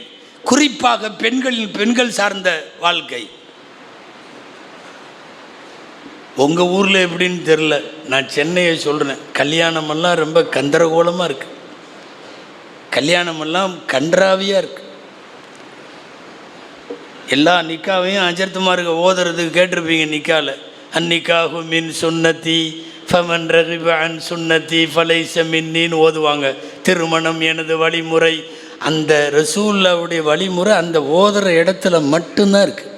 குறிப்பாக பெண்கள் சார்ந்த வாழ்க்கை. உங்கள் ஊரில் எப்படின்னு தெரில, நான் சென்னையை சொல்கிறேன். கல்யாணமெல்லாம் ரொம்ப கந்தரகோலமாக இருக்குது, கல்யாணமெல்லாம் கன்றாவியாக இருக்குது. எல்லா நிக்காவையும் அஜர்த்துமாருக்கு ஓதுறதுக்கு கேட்டிருப்பீங்க. நிக்காவில் அந்நிக்காஹு மின் சுன்னத்தி ஃபமன் ரகிப அன் சுன்னத்தி ஃபலைஸ மின்னின்னு ஓதுவாங்க. திருமணம் எனது வழிமுறை. அந்த ரசூலுல்லாவுடைய வழிமுறை அந்த ஓதுற இடத்துல மட்டும்தான் இருக்குது.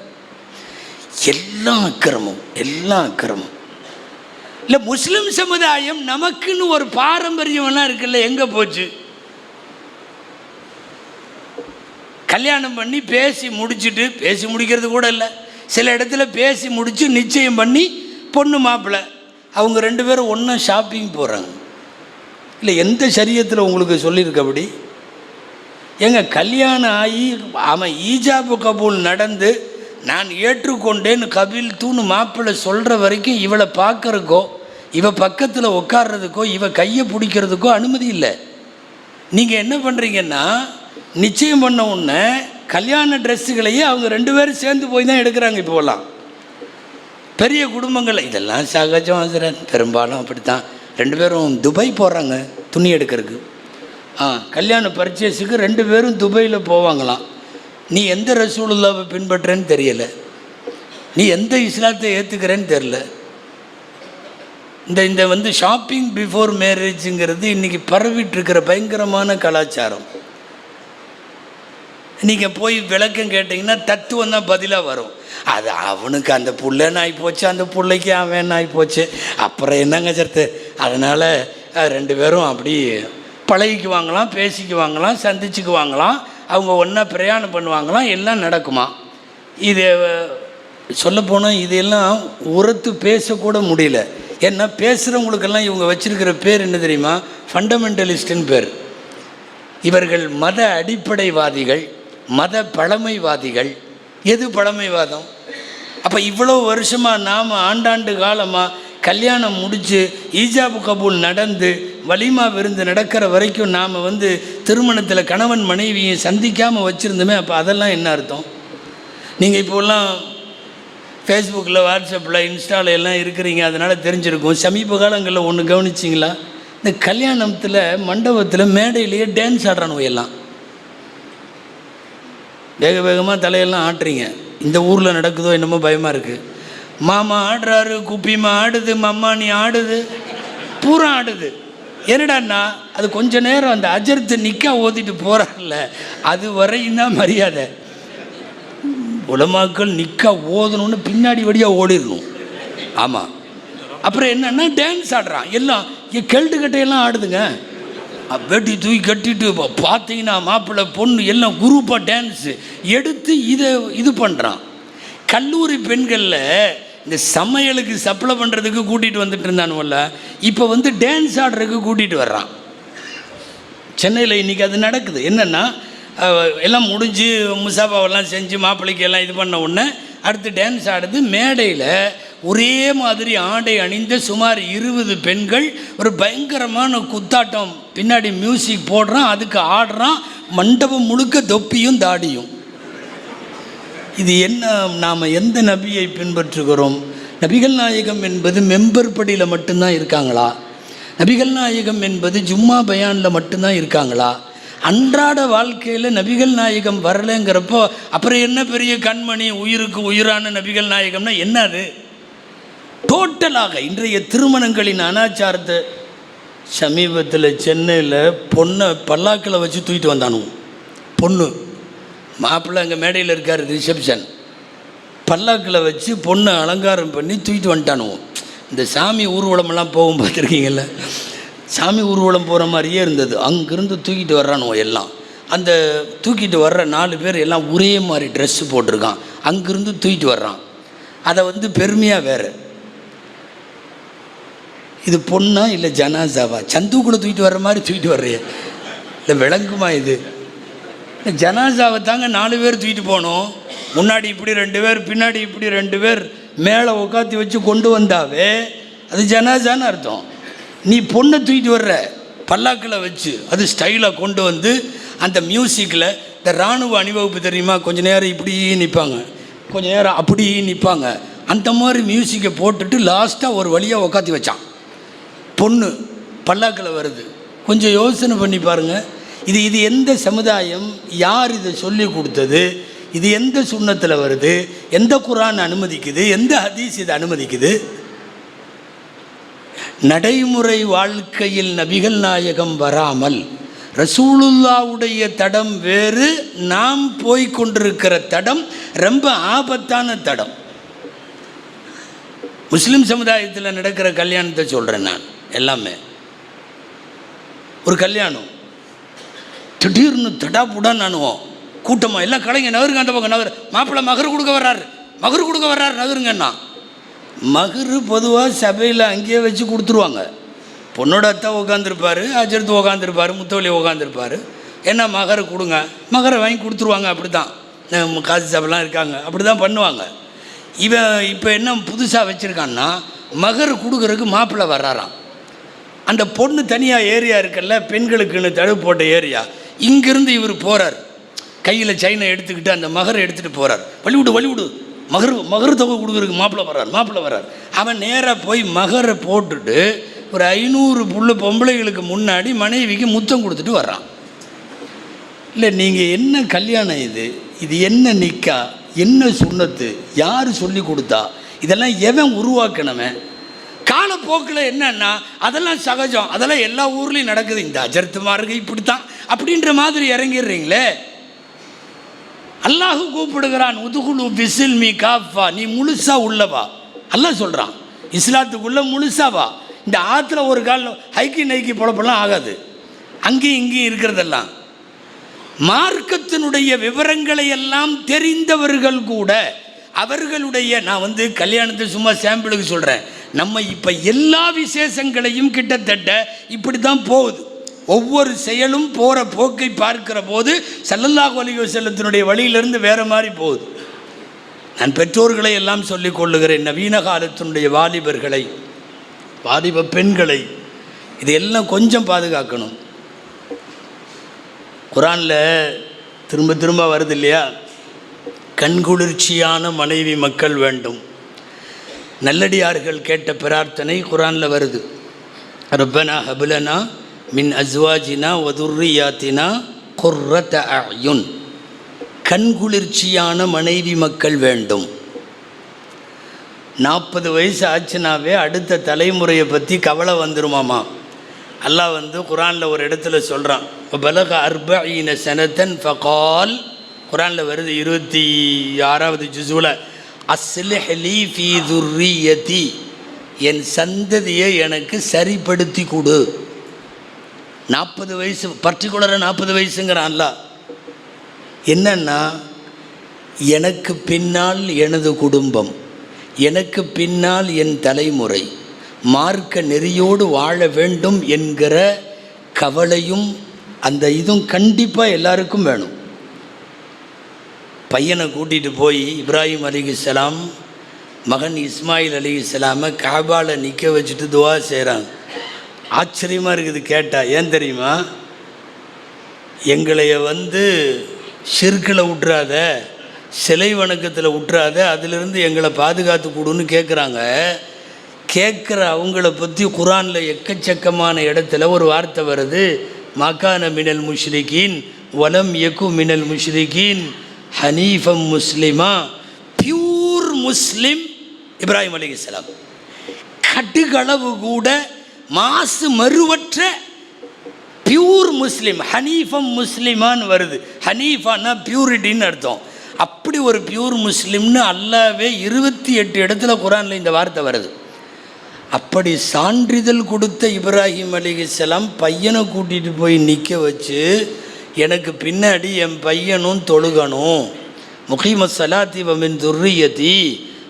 எல்லாம் அக்கிரமம் இல்லை. முஸ்லிம் சமுதாயம் நமக்குன்னு ஒரு பாரம்பரியம்லாம் இருக்குல்ல, எங்கே போச்சு? கல்யாணம் பண்ணி பேசி முடிக்கிறது கூட இல்லை, சில இடத்துல பேசி முடித்து நிச்சயம் பண்ணி பொண்ணு மாப்பிள்ளை அவங்க 2 பேரும் ஒன்றா ஷாப்பிங் போகிறாங்க. இல்லை, எந்த சரியத்தில் உங்களுக்கு சொல்லியிருக்கபடி? கல்யாணம் ஆகி அவன் ஈஜாபு கபூல் நடந்து நான் ஏற்றுக்கொண்டேன்னு கபில் தூணு மாப்பிள்ளை சொல்கிற வரைக்கும் இவளை பார்க்குறக்கோ, இவ பக்கத்தில் உட்கார்றதுக்கோ, இவ கையை பிடிக்கிறதுக்கோ அனுமதி இல்லை. நீங்கள் என்ன பண்ணுறீங்கன்னா, நிச்சயம் பண்ண உடனே கல்யாண ட்ரெஸ்ஸுகளையே அவங்க 2 பேரும் சேர்ந்து போய் தான் எடுக்கிறாங்க. இப்போலாம் பெரிய குடும்பங்கள் இதெல்லாம் சகஜம் ஆசிரியர், பெரும்பாலும் அப்படித்தான். 2 பேரும் துபாய் போகிறாங்க துணி எடுக்கிறதுக்கு. கல்யாண பர்ச்சேஸுக்கு 2 பேரும் துபாயில் போவாங்களாம். நீ எந்த ரசூலுல்லாவை பின்பற்றுறேன்னு தெரியலை, நீ எந்த இஸ்லாத்தை ஏற்றுக்கிறேன்னு தெரில. இந்த ஷாப்பிங் பிஃபோர் மேரேஜுங்கிறது இன்றைக்கி பரவிட்டுருக்கிற பயங்கரமான கலாச்சாரம். நீங்கள் போய் விளக்கம் கேட்டிங்கன்னா தத்துவம் தான் பதிலாக வரும். அது அவனுக்கு அந்த புள்ளன்னு ஆகிப்போச்சு, அந்த பிள்ளைக்கு அவன் ஆகிப்போச்சு, அப்புறம் என்னங்க சர்த்து. அதனால் 2 பேரும் அப்படி பழகிக்குவாங்களாம், பேசிக்குவாங்களாம், சந்திச்சுக்குவாங்களாம், அவங்க ஒன்றா பிரயாணம் பண்ணுவாங்களாம், எல்லாம் நடக்குமா. இது சொல்லப்போனால் இதெல்லாம் உரத்து பேசக்கூட முடியல. ஏன்னா பேசுகிறவங்களுக்கெல்லாம் இவங்க வச்சுருக்கிற பேர் என்ன தெரியுமா? ஃபண்டமெண்டலிஸ்ட்டுன்னு பேர். இவர்கள் மத அடிப்படைவாதிகள், மத பழமைவாதிகள். எது பழமைவாதம்? அப்போ இவ்வளோ வருஷமாக நாம் ஆண்டாண்டு காலமாக கல்யாணம் முடித்து ஈஜாபு கபூல் நடந்து வலிமா விருந்து நடக்கிற வரைக்கும் நாம் திருமணத்தில் கணவன் மனைவியை சந்திக்காமல் வச்சுருந்தோமே. அப்போ அதெல்லாம் என்ன அர்த்தம்? நீங்கள் இப்போலாம் ஃபேஸ்புக்கில், வாட்ஸ்அப்பில், இன்ஸ்டாவில் எல்லாம் இருக்கிறீங்க, அதனால் தெரிஞ்சிருக்கும். சமீப காலங்களில் ஒன்று கவனிச்சிங்களா? இந்த கல்யாணத்தில் மண்டபத்தில் மேடையிலேயே டான்ஸ் ஆடுறானுவ எல்லாம் வேகமாக தலையெல்லாம் ஆட்டுறீங்க. இந்த ஊரில் நடக்குதோ என்னமோ பயமாக இருக்குது. மாமா ஆடுறாரு, குப்பிமா ஆடுது, மம்மானி ஆடுது, பூரா ஆடுது. என்னடான்னா அது கொஞ்ச நேரம் அந்த அஜர்த்து நிற்கா ஓதிட்டு போகிறார்ல, அது வரையும் தான் மரியாதை. உலமாக்கள் நிற்கா ஓதணுன்னு பின்னாடி வழியாக ஓடிடணும். ஆமாம். அப்புறம் என்னன்னா டான்ஸ் ஆடுறான், எல்லாம் கெல்டு கட்டையெல்லாம் ஆடுதுங்க. வெட்டி தூக்கி கட்டிட்டு பார்த்தீங்கன்னா மாப்பிள்ளை பொண்ணு எல்லாம் குரூப்பாக டான்ஸு எடுத்து இது பண்ணுறான். கல்லூரி பெண்களில் இந்த சமையலுக்கு சப்ளை பண்ணுறதுக்கு கூட்டிகிட்டு வந்துட்டு இருந்தானுவல்ல, இப்போ வந்து டான்ஸ் ஆடுறதுக்கு கூட்டிகிட்டு வர்றான். சென்னையில் இன்றைக்கி அது நடக்குது. என்னென்னா எல்லாம் முடிஞ்சு முசாபாவெல்லாம் செஞ்சு மாப்பிள்ளைக்கு எல்லாம் இது பண்ண உடனே அடுத்து டான்ஸ் ஆடுது. மேடையில் ஒரே மாதிரி ஆடை அணிந்த சுமார் 20 பெண்கள் ஒரு பயங்கரமான குத்தாட்டம், பின்னாடி மியூசிக் போடுறான், அதுக்கு ஆடுறான். மண்டபம் முழுக்க தொப்பியும் தாடியும். இது என்ன? நாம் எந்த நபியை பின்பற்றுகிறோம்? நபிகள் நாயகம் என்பது மெம்பர் படியில் மட்டும்தான் இருக்காங்களா? நபிகள் நாயகம் என்பது ஜும்மா பயானில் மட்டும்தான் இருக்காங்களா? அன்றாட வாழ்க்கையில் நபிகள் நாயகம் வரலைங்கிறப்போ அப்புறம் என்ன பெரிய கண்மணி, உயிருக்கு உயிரான நபிகள் நாயகம்னா என்ன? அது டோட்டலாக இன்றைய திருமணங்களின் அனாச்சாரத்தை. சமீபத்தில் சென்னையில் பொண்ணை பல்லாக்கில் வச்சு தூக்கிட்டு வந்தானுவோம். பொண்ணு மாப்பிள்ளை அங்கே மேடையில் இருக்கார், ரிசப்ஷன், பல்லாக்கில் வச்சு பொண்ணை அலங்காரம் பண்ணி தூக்கிட்டு வந்துட்டானுவோம். இந்த சாமி ஊர்வலமெல்லாம் போகும் பார்த்துருக்கீங்கல்ல, சாமி ஊர்வலம் போகிற மாதிரியே இருந்தது. அங்கேருந்து தூக்கிட்டு வர்றானுவோம் எல்லாம். அந்த தூக்கிட்டு வர்ற 4 பேர் எல்லாம் ஒரே மாதிரி ட்ரெஸ்ஸு போட்டிருக்கான். அங்கேருந்து தூக்கிட்டு வர்றான். அதை வந்து பெருமையாக வேறு, இது பொண்ணா இல்லை ஜனாசாவா? சந்துக்குள்ளே தூக்கிட்டு வர்ற மாதிரி தூக்கிட்டு வர்றையே, இல்லை விளங்குமா? இது ஜனாசாவை தாங்க 4 பேர் தூக்கிட்டு போனோம். முன்னாடி இப்படி 2 பேர், பின்னாடி இப்படி 2 பேர், மேலே உட்காத்தி வச்சு கொண்டு வந்தாவே அது ஜனாசான்னு அர்த்தம். நீ பொண்ணை தூக்கிட்டு வர்ற பல்லாக்கில் வச்சு, அது ஸ்டைலாக கொண்டு வந்து அந்த மியூசிக்கில் இந்த இராணுவ அணிவகுப்பு தெரியுமா, கொஞ்சம் நேரம் இப்படி நிற்பாங்க, கொஞ்சம் நேரம் அப்படி நிற்பாங்க, அந்த மாதிரி மியூசிக்கை போட்டுட்டு லாஸ்ட்டாக ஒரு வழியாக உட்காத்தி வச்சான். பொண்ணு பல்லாக்கில் வருது. கொஞ்சம் யோசனை பண்ணி பாருங்கள். இது எந்த சமுதாயம்? யார் இதை சொல்லி கொடுத்தது? இது எந்த சுன்னத்தில் வருது? எந்த குர்ஆன் அனுமதிக்குது? எந்த ஹதீஸ் இதை அனுமதிக்குது? நடைமுறை வாழ்க்கையில் நபிகள் நாயகம் வராமல் ரசூலுல்லாவுடைய தடம் வேறு, நாம் போய்கொண்டிருக்கிற தடம் ரொம்ப ஆபத்தான தடம். முஸ்லீம் சமுதாயத்தில் நடக்கிற கல்யாணத்தை சொல்கிறேன் நான். எல்லாமே ஒரு கல்யாணம், திடீர்னு தடாப்புடான்னு நானுவோம் கூட்டமாக எல்லாம் கலைங்க, நகருங்க, அந்த பக்கம் நகர், மாப்பிள்ளை மகரு கொடுக்க வர்றாரு, நகருங்கண்ணா. மகரு பொதுவாக சபையில் அங்கேயே வச்சு கொடுத்துருவாங்க. பொண்ணோட அத்தா உட்காந்துருப்பார், அஜர்த்து உட்காந்துருப்பார், முத்தவழி உட்காந்துருப்பார். என்ன மகரை கொடுங்க, மகரை வாங்கி கொடுத்துருவாங்க. அப்படி தான் காசி சபைலாம் இருக்காங்க, அப்படி தான் பண்ணுவாங்க. இவன் இப்போ என்ன புதுசாக வச்சுருக்கான்னா, மகர் கொடுக்குறதுக்கு மாப்பிள்ளை வர்றாராம். அந்த பொண்ணு தனியாக ஏரியா இருக்குல்ல, பெண்களுக்குன்னு தடுப்பு போட்ட ஏரியா, இங்கேருந்து இவர் போகிறார், கையில் செயினை எடுத்துக்கிட்டு அந்த மகரை எடுத்துகிட்டு போகிறார். வழிவிடு மகர் தொகை கொடுக்குறதுக்கு மாப்பிள்ளை வர்றார். அவன் நேராக போய் மகரை போட்டுட்டு ஒரு 500 பொம்பளைகளுக்கு முன்னாடி மனைவிக்கு முத்தம் கொடுத்துட்டு வர்றான். இல்லை, நீங்கள் என்ன கல்யாணம் இது என்ன நிக்கா, என்ன சுன்னத்து, யார் சொல்லி கொடுத்தா, இதெல்லாம் எவன் உருவாக்கணவன்? காலப்போக்கில் என்னன்னா அதெல்லாம் சகஜம், அதெல்லாம் எல்லா ஊர்லேயும் நடக்குது, இந்த அஜர்த்துமாருக்கு இப்படித்தான் அப்படின்ற மாதிரி இறங்கிடுறீங்களே. அல்லாஹ் கூப்பிடுகிறான், உதுகுலு பிஸ்ஸில்மி காஃபா, நீ முழுசா உள்ளவா. அல்லாஹ் சொல்கிறான், இஸ்லாத்துக்குள்ளே முழுசாவா. இந்த ஆற்றுல ஒரு கால் ஹைக்கி நைக்கி பொழப்பெல்லாம் ஆகாது, அங்கேயும் இங்கேயும் இருக்கிறதெல்லாம். மார்க்கத்தினுடைய விவரங்களை எல்லாம் தெரிந்தவர்கள் கூட அவர்களுடைய, நான் வந்து கல்யாணத்தை சும்மா சாம்பிளுக்கு சொல்கிறேன், நம்ம இப்போ எல்லா விசேஷங்களையும் கிட்டத்தட்ட இப்படி தான் போகுது. ஒவ்வொரு செயலும் போகிற போக்கை பார்க்கிற போது ஸல்லல்லாஹு அலைஹி வஸல்லத்தினுடைய வழியிலிருந்து வேறு மாதிரி போகுது. நான் பெற்றோர்களை எல்லாம் சொல்லிக் கொள்ளுகிறேன், நவீன காலத்தினுடைய வாலிபர்களை, வாலிப பெண்களை, இதெல்லாம் கொஞ்சம் பாதுகாக்கணும். குர்ஆனில் திரும்ப திரும்ப வருது இல்லையா, கண்குளிர்ச்சியான மனைவி மக்கள் வேண்டும். நல்லடியார்கள் கேட்ட பிரார்த்தனை குர்ஆனில் வருது. ரப்பனா ஹப்லனா மின் அஸ்வாஜினா வதுர்ரியாத்தினா குர்ரத அயுன், கண்குளிர்ச்சியான மனைவி மக்கள் வேண்டும். 40 வயசு ஆச்சுனாவே அடுத்த தலைமுறையை பற்றி கவலை வந்துருமாமா. அல்லாஹ் குர்ஆனில் ஒரு இடத்துல சொல்கிறான், பலக அர்பஈன சனத்தன் ஃபகால், குர்ஆனில் வருது 26வது ஜுஸுல, அஸ்லிஹ் லீ ஃபீ துர்ரியதி, என் சந்ததியை எனக்கு சரிப்படுத்தி கொடு. 40 வயசு, பர்டிகுலராக 40 வயசுங்கிறான் அல்லாஹ். என்னன்னா, எனக்கு பின்னால் எனது குடும்பம், எனக்கு பின்னால் என் தலைமுறை மார்க்க நெறியோடு வாழ வேண்டும் என்கிற கவலையும் அந்த இதுவும் கண்டிப்பாக எல்லாருக்கும் வேணும். பையனை கூட்டிகிட்டு போய் இப்ராஹிம் அலைஹிஸ்ஸலாம் மகன் இஸ்மாயில் அலைஹிஸ்ஸலாமை காபால நிற்க வச்சுட்டு துவா செய்கிறாங்க. ஆச்சரியமாக இருக்குது கேட்டால். ஏன் தெரியுமா? எங்களைய ஷிர்கில் விட்டுறாத, சிலை வணக்கத்தில் விட்டுறாத, அதிலிருந்து எங்களை பாதுகாத்து கொடுன்னு கேட்குறாங்க. கேட்குற அவங்கள பற்றி குர்ஆனில் எக்கச்சக்கமான இடத்துல ஒரு வார்த்தை வருது, மகான மினல் முஷ்ரிகீன் வலம் யகு மினல் முஷ்ரிகீன் ஹனீஃபம் முஸ்லிமா. பியூர் முஸ்லிம் இப்ராஹிம் அலைஹிஸ்ஸலாம். கடுகளவு கூட மாசு மறுவற்ற பியூர் முஸ்லிம், ஹனீஃபம் முஸ்லிமான்னு வருது. ஹனீஃபானா பியூரிட்டின்னு அர்த்தம். அப்படி ஒரு பியூர் முஸ்லிம்னு அல்லாவே 28 இடத்துல குர்ஆனில் இந்த வார்த்தை வருது. அப்படி சான்றிதழ் கொடுத்த இப்ராஹிம் அலைஹிஸ்ஸலாம் பையனை கூட்டிகிட்டு போய் நிற்க வச்சு, எனக்கு பின்னாடி என் பையனும் தொழுகணும், முகீம ஸலாத்தி வ மின் துர்ரியதி,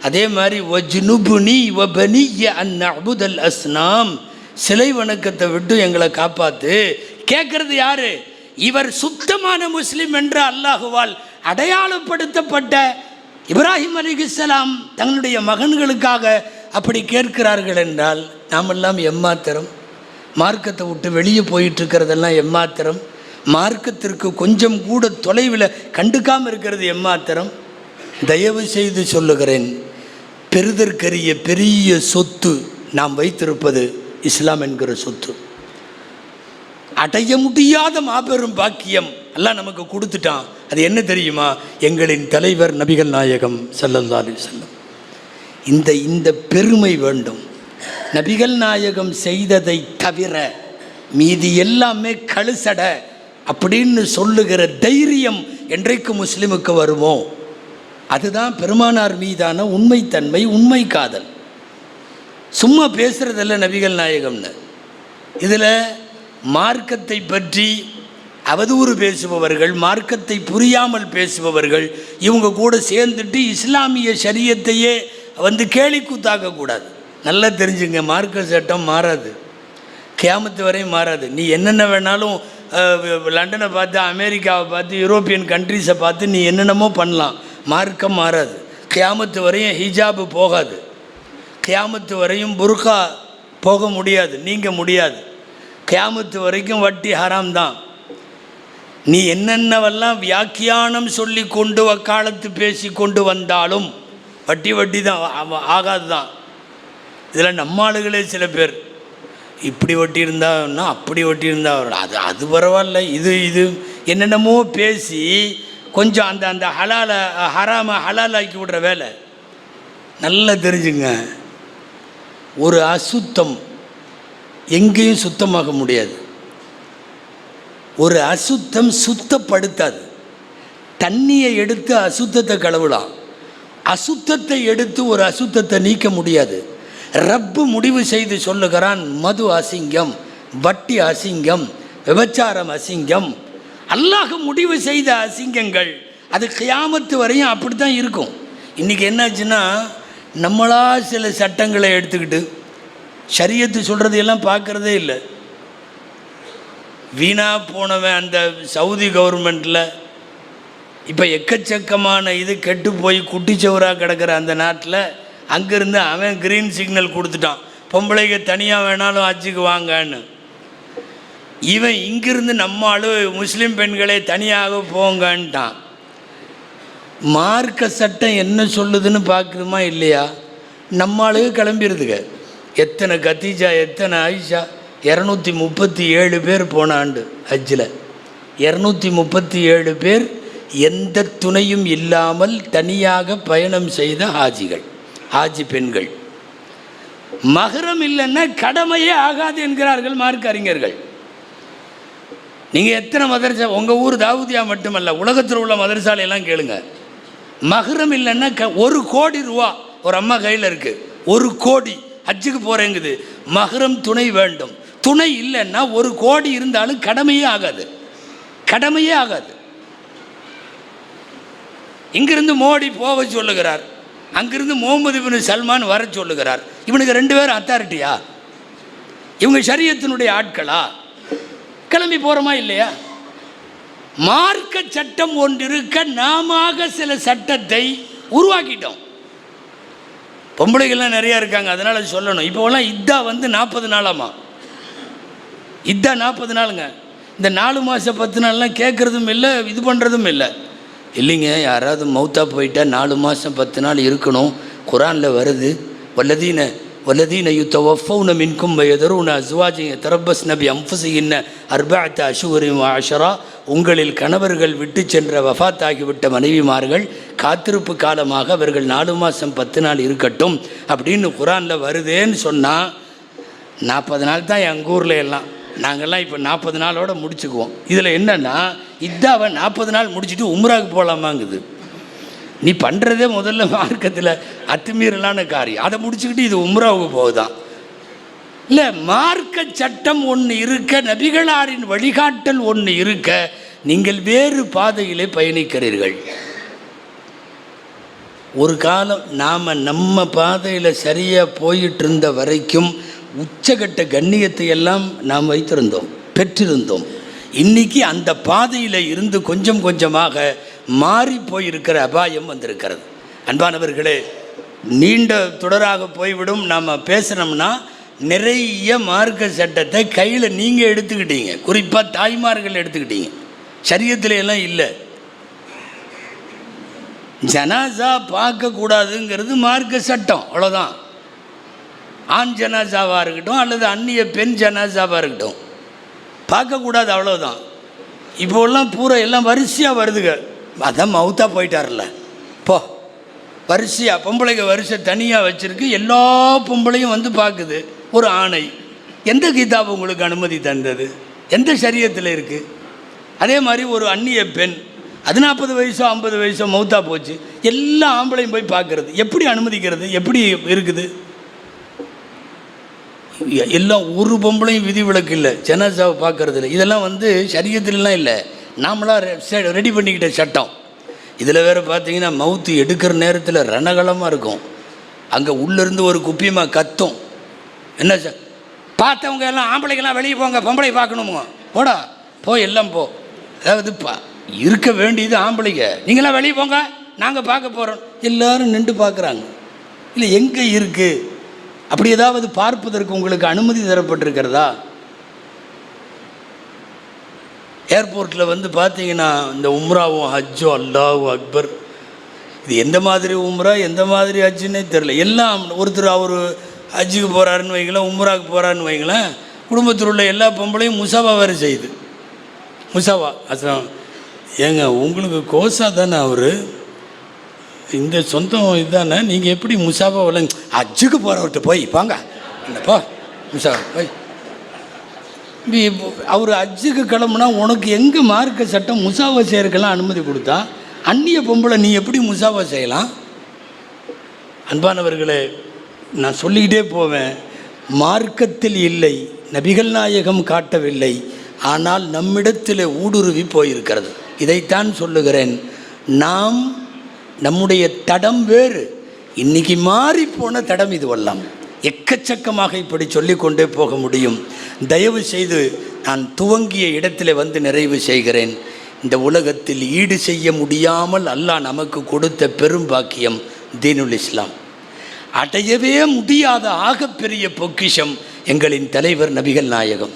அதே மாதிரி வஜ்னுபுனி வ பனிய அன் நஅபுதல் அஸ்னாம், சிலை வணக்கத்தை விட்டு எங்களை காப்பாற்று. கேட்கறது யாரு? இவர் சுத்தமான முஸ்லிம் என்ற அல்லாஹுவால் அடையாளப்படுத்தப்பட்ட இப்ராஹிம் அலைஹிஸ்ஸலாம் தங்களுடைய மகன்களுக்காக அப்படி கேட்கிறார்கள் என்றால் நாமெல்லாம் எம்மாத்திரம்? மார்க்கத்தை விட்டு வெளியே போயிட்டுருக்கிறதெல்லாம் எம்மாத்திரம்? மார்க்கத்திற்கு கொஞ்சம் கூட தொலைவில் கண்டுக்காமல் இருக்கிறது எம்மாத்திரம்? தயவு செய்து சொல்லுகிறேன், பெறுதற்கரிய பெரிய சொத்து நாம் வைத்திருப்பது இஸ்லாம் என்கிற சொத்து. அடைய முடியாத மாபெரும் பாக்கியம் அல்லாஹ் நமக்கு கொடுத்துட்டான். அது என்ன தெரியுமா? எங்களின் தலைவர் நபிகள் நாயகம் ஸல்லல்லாஹு அலைஹி வஸல்லம். இந்த பெருமை வேண்டும். நபிகள் நாயகம் செய்ததை தவிர மீதி எல்லாமே கழுசட அப்படின்னு சொல்லுகிற தைரியம் என்றைக்கு முஸ்லிமுக்கு வருமோ அதுதான் பெருமானார் மீதான உண்மைத்தன்மை, உண்மை காதல். சும்மா பேசுகிறதில்ல நபிகள் நாயகம்னு. இதில் மார்க்கத்தை பற்றி அவதூறு பேசுபவர்கள், மார்க்கத்தை புரியாமல் பேசுபவர்கள், இவங்க கூட சேர்ந்துட்டு இஸ்லாமிய ஷரியத்தையே கேலி கூத்தாக்கக்கூடாது. நல்லா தெரிஞ்சுங்க, மார்க்க சட்டம் மாறாது, கியாமத்து வரையும் மாறாது. நீ என்னென்ன வேணாலும் லண்டனை பார்த்து, அமெரிக்காவை பார்த்து, யூரோப்பியன் கண்ட்ரிஸை பார்த்து நீ என்னென்னமோ பண்ணலாம், மார்க்கம் மாறாது. கியாமத்து வரையும் ஹிஜாபு போகாது, கியாமத்து வரையும் புர்கா போக முடியாது, நீங்க முடியாது. கியாமத்து வரைக்கும் வட்டி ஹராம் தான். நீ என்னென்னவெல்லாம் வியாக்கியானம் சொல்லி கொண்டு வக்காலத்து பேசி கொண்டு வந்தாலும் வட்டி தான், ஆகாது தான். இதில் நம்ம ஆளுகளே சில பேர் இப்படி வட்டி இருந்தான்னா அப்படி வட்டி இருந்தால் அது பரவாயில்ல, இது என்னென்னமோ பேசி கொஞ்சம் அந்த ஹராமை ஹலாலாக்கி விடுற வேலை. நல்லா தெரிஞ்சுங்க, ஒரு அசுத்தம் எங்கேயும் சுத்தமாக முடியாது. ஒரு அசுத்தம் சுத்தப்படுத்தாது. தண்ணியை எடுத்து அசுத்தத்தை கழுவலாம், அசுத்தத்தை எடுத்து ஒரு அசுத்தத்தை நீக்க முடியாது. ரப்பு முடிவு செய்து சொல்லுகிறான், மது அசிங்கம், வட்டி அசிங்கம், விபச்சாரம் அசிங்கம். அல்லாஹ் முடிவு செய்த அசிங்கங்கள் அது கியாமத்து வரையும் அப்படி தான் இருக்கும். இன்றைக்கி என்னாச்சுன்னா, நம்மளா சில சட்டங்களை எடுத்துக்கிட்டு ஷரியத்து சொல்கிறதையெல்லாம் பார்க்குறதே இல்லை. வீணாக போனவன் அந்த சவுதி கவர்மெண்ட்டில் இப்போ எக்கச்சக்கமான இது கெட்டு போய் குட்டிச்சவராக கிடக்கிற அந்த நாட்டில் அங்கேருந்து அவன் க்ரீன் சிக்னல் கொடுத்துட்டான், பொம்பளைங்க தனியாக வேணாலும் ஹஜ்ஜுக்கு வாங்கன்னு. இவன் இங்கிருந்து நம்மளும் முஸ்லீம் பெண்களே தனியாக போங்கன்ட்டான். மார்க்க சட்டம் என்ன சொல்லுதுன்னு பார்க்குதுமா இல்லையா? நம்மளுக்கு கிளம்பிடுதுங்க. எத்தனை கத்தீஜா, எத்தனை ஆயிஷா, 237 பேர் போன ஆண்டு ஹஜ்ஜில் 237 பேர் எந்த துணையும் இல்லாமல் தனியாக பயணம் செய்த ஹாஜிகள், ஹாஜி பெண்கள். மஹரம் இல்லைன்னா கடமையே ஆகாது என்கிறார்கள் மார்க்க அறிஞர்கள். நீங்கள் எத்தனை மதரசா, உங்கள் ஊர் தாவூதியா மட்டுமல்ல, உலகத்தில் உள்ள மதரசாலையெல்லாம் கேளுங்க. மஹரம் இல்லைன்னா 1 கோடி ரூபா ஒரு அம்மா கையில் இருக்குது, 1 கோடி ஹஜ்ஜுக்கு போகிறேங்குது, மஹரம் துணை வேண்டும். துணை இல்லைன்னா 1 கோடி இருந்தாலும் கடமையே ஆகாது, கடமையே ஆகாது. இங்கிருந்து மோடி போக சொல்லுகிறார், அங்கிருந்து முகமது பின் சல்மான் வர சொல்லுகிறார். இவனுக்கு 2 பேரும் அத்தாரிட்டியா? இவங்க ஷரியத்தினுடைய ஆட்களா? கிளம்பி போகிறோமா இல்லையா? மார்க்க சட்டம் ஒன்று இருக்க நாம சில சட்டத்தை உருவாக்கிட்டோம். பொம்பளைகள்லாம் நிறையா இருக்காங்க, அதனால் சொல்லணும். இப்போலாம் இத்தா 40 நாளாமா. இத்தா 40 நாளுங்க. இந்த 4 மாதம் 10 நாள்லாம் கேட்குறதும் இல்லை, இது பண்ணுறதும் இல்லை. இல்லைங்க, யாராவது மௌத்தா போயிட்டா 4 மாதம் 10 நாள் இருக்கணும், குரானில் வருது. வல்லதீன யுத்தவஃபௌன மின்கும் வயதரூன அஸ்வாஜின் தரப்பஸ் நபி அம்புசின்ன அர்பஅத்த அஷ்ஹுரின் வ அஷரா. உங்களில் கணவர்கள் விட்டு சென்ற வஃபாத்தாகிவிட்ட மனைவிமார்கள் காத்திருப்பு காலமாக அவர்கள் 4 மாதம் 10 நாள் இருக்கட்டும் அப்படின்னு குரானில் வருதேன்னு சொன்னால் 40 நாள் தான் எங்கள் ஊரில் எல்லாம். நாங்கள்லாம் இப்போ 40 நாளோடு முடிச்சுக்குவோம். இதில் என்னென்னா, இதாவை 40 நாள் முடிச்சுட்டு உம்ராவுக்கு போகலாமாங்குது. நீ பண்ணுறதே முதல்ல மார்க்கத்தில் அத்துமீறலான காரியம், அதை முடிச்சுக்கிட்டு இது உம்ராவுக்கு போகுதான். இல்லை, மார்க்க சட்டம் ஒன்று இருக்க, நபிகளாரின் வழிகாட்டல் ஒன்று இருக்க, நீங்கள் வேறு பாதையிலே பயணிக்கிறீர்கள். ஒரு காலம் நாம் நம்ம பாதையில் சரியாக போயிட்டு இருந்த வரைக்கும் உச்சகட்ட கண்ணியத்தை எல்லாம் நாம் வைத்திருந்தோம், பெற்றிருந்தோம். இன்றைக்கி அந்த பாதையில் இருந்து கொஞ்சம் கொஞ்சமாக மாறி போயிருக்கிற அபாயம் வந்திருக்கிறது. அன்பானவர்களே, நீண்ட தொடராக போய்விடும். நாம் பேசுனோம்னா நிறைய மார்க்க சட்டத்தை கையில் நீங்கள் எடுத்துக்கிட்டீங்க, குறிப்பாக தாய்மார்கள் எடுத்துக்கிட்டீங்க. ஷரியத்தில் எல்லாம் இல்லை. ஜனாசா பார்க்கக்கூடாதுங்கிறது மார்க்க சட்டம், அவ்வளோதான். ஆண் ஜனாசாவாக இருக்கட்டும் அல்லது அந்நிய பெண் ஜனாசாவாக இருக்கட்டும், பார்க்கக்கூடாது, அவ்வளோதான். இப்போல்லாம் பூரா எல்லாம் வரிசையாக வருதுங்க. அதான் மவுத்தா போயிட்டார்ல, போ வரிசையாக பொம்பளைங்க வரிசை தனியாக வச்சுருக்கு. எல்லா பொம்பளையும் வந்து பார்க்குது. ஒரு ஆணை எந்த கிதாப் உங்களுக்கு அனுமதி தந்தது? எந்த சரியத்தில் இருக்குது? அதே மாதிரி ஒரு அந்நிய பெண், அது 40 வயசோ 50 வயசோ மவுத்தா போச்சு, எல்லா ஆம்பளையும் போய் பார்க்குறது. எப்படி அனுமதிக்கிறது? எப்படி இருக்குது? எல்லாம் ஒரு பொம்பளையும் விதி விலக்கு இல்லை, ஜனாசாவை பார்க்கறது இல்லை. இதெல்லாம் சரியத்திலலாம் இல்லை, நாமளாக ரெடி பண்ணிக்கிட்ட சட்டம். இதில் வேறு பார்த்தீங்கன்னா மவுத்து எடுக்கிற நேரத்தில் ரணகலமாக இருக்கும். அங்கே உள்ளேருந்து ஒரு குப்பியமாக கத்தும். என்ன சார், பார்த்தவங்க எல்லாம் ஆம்பளைக்கெல்லாம் வெளியே போங்க, பொம்பளை பார்க்கணுமோ, போடா போ, எல்லாம் போ. அதாவது இருக்க வேண்டியது ஆம்பளைங்க, நீங்களாம் வெளியே போங்க, நாங்கள் பார்க்க போகிறோம். எல்லோரும் நின்று பார்க்குறாங்க. இல்லை, எங்கே இருக்குது? அப்படி ஏதாவது பார்ப்பதற்கு உங்களுக்கு அனுமதி தரப்பட்டிருக்கிறதா? ஏர்போர்ட்டில் பார்த்தீங்கன்னா இந்த உம்ராவும் ஹஜ்ஜோ, அல்லாஹு அக்பர், இது எந்த மாதிரி உம்ரா எந்த மாதிரி ஹஜ்ஜுன்னே தெரில. எல்லாம் ஒருத்தர் அவர் ஹஜ்ஜுக்கு போகிறாருன்னு வைங்களேன், உம்ராவுக்கு போகிறாருன்னு வைங்களேன், குடும்பத்தில் உள்ள எல்லா பொம்பளையும் முசாவா வேறு செய்யுது. முசாவா அசம் ஏங்க, உங்களுக்கு கோசா தானே அவர், இந்த சொந்தம் இதுதானே, நீங்கள் எப்படி முசாபா விளங்க ஹஜ்ஜுக்கு போகிறவர்கிட்ட போய் பாங்க என்னப்பா முசாபா போய் அவர் ஹஜ்ஜுக்கு கிளம்புனா உனக்கு எங்கே மார்க்க சட்டம் முசாவா செய்யறதுக்கெல்லாம் அனுமதி கொடுத்தா, அந்நிய பொம்பளை நீ எப்படி முசாவா செய்யலாம்? அன்பானவர்களே, நான் சொல்லிக்கிட்டே போவேன். மார்க்கத்தில் இல்லை, நபிகள் நாயகம் காட்டவில்லை, ஆனால் நம்மிடத்தில் ஊடுருவி போயிருக்கிறது. இதைத்தான் சொல்லுகிறேன். நாம் நம்முடைய தடம் வேறு, இன்றைக்கி மாறிப்போன தடம் இதுவெல்லாம். எக்கச்சக்கமாக இப்படி சொல்லிக்கொண்டே போக முடியும். தயவு செய்து நான் துவங்கிய இடத்தில் நிறைவு செய்கிறேன். இந்த உலகத்தில் ஈடு செய்ய முடியாமல் அல்லாஹ் நமக்கு கொடுத்த பெரும் பாக்கியம் தீனுல் இஸ்லாம். அடையவே முடியாத ஆகப்பெரிய பொக்கிஷம் எங்களின் தலைவர் நபிகள் நாயகம்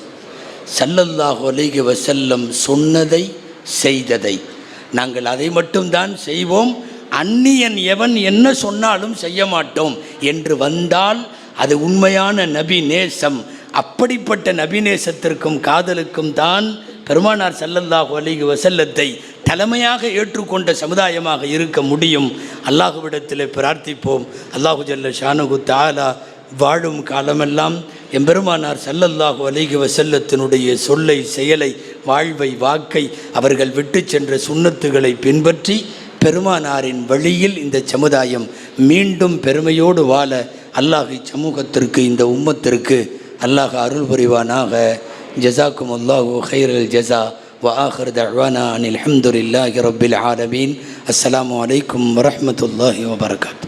ஸல்லல்லாஹு அலைஹி வஸல்லம் சொன்னதை செய்ததை நாங்கள் அதை மட்டும்தான் செய்வோம். அந்நியன் எவன் என்ன சொன்னாலும் செய்ய மாட்டோம் என்று வந்தால் அது உண்மையான நபி நேசம். அப்படிப்பட்ட நபி நேசத்திற்கும் காதலுக்கும் தான் பெருமானார் ஸல்லல்லாஹு அலைஹி வஸல்லத்தை தலைமையாக ஏற்றுக்கொண்ட சமுதாயமாக இருக்க முடியும். அல்லாஹுவிடத்தில் பிரார்த்திப்போம். அல்லாஹு ஜல்ல ஷானுகு தஆலா வாழும் காலமெல்லாம் எம்பெருமானார் ஸல்லல்லாஹு அலைஹி வஸல்லத்தினுடைய சொல்லை, செயலை, வாழ்வை, வாக்கை, அவர்கள் விட்டு சென்ற சுன்னத்துகளை பின்பற்றி பெருமானாரின் வழியில் இந்த சமுதாயம் மீண்டும் பெருமையோடு வாழ அல்லாஹ் சமூகத்திற்கு, இந்த உம்மத்திற்கு அல்லாஹ் அருள் புரிவானாக. ஜஸாக்கும் அல்லாஹு கைரல் ஜஸா. وآخر دعوانا أن الحمد لله رب العالمين. السلام عليكم ورحمة الله وبركاته.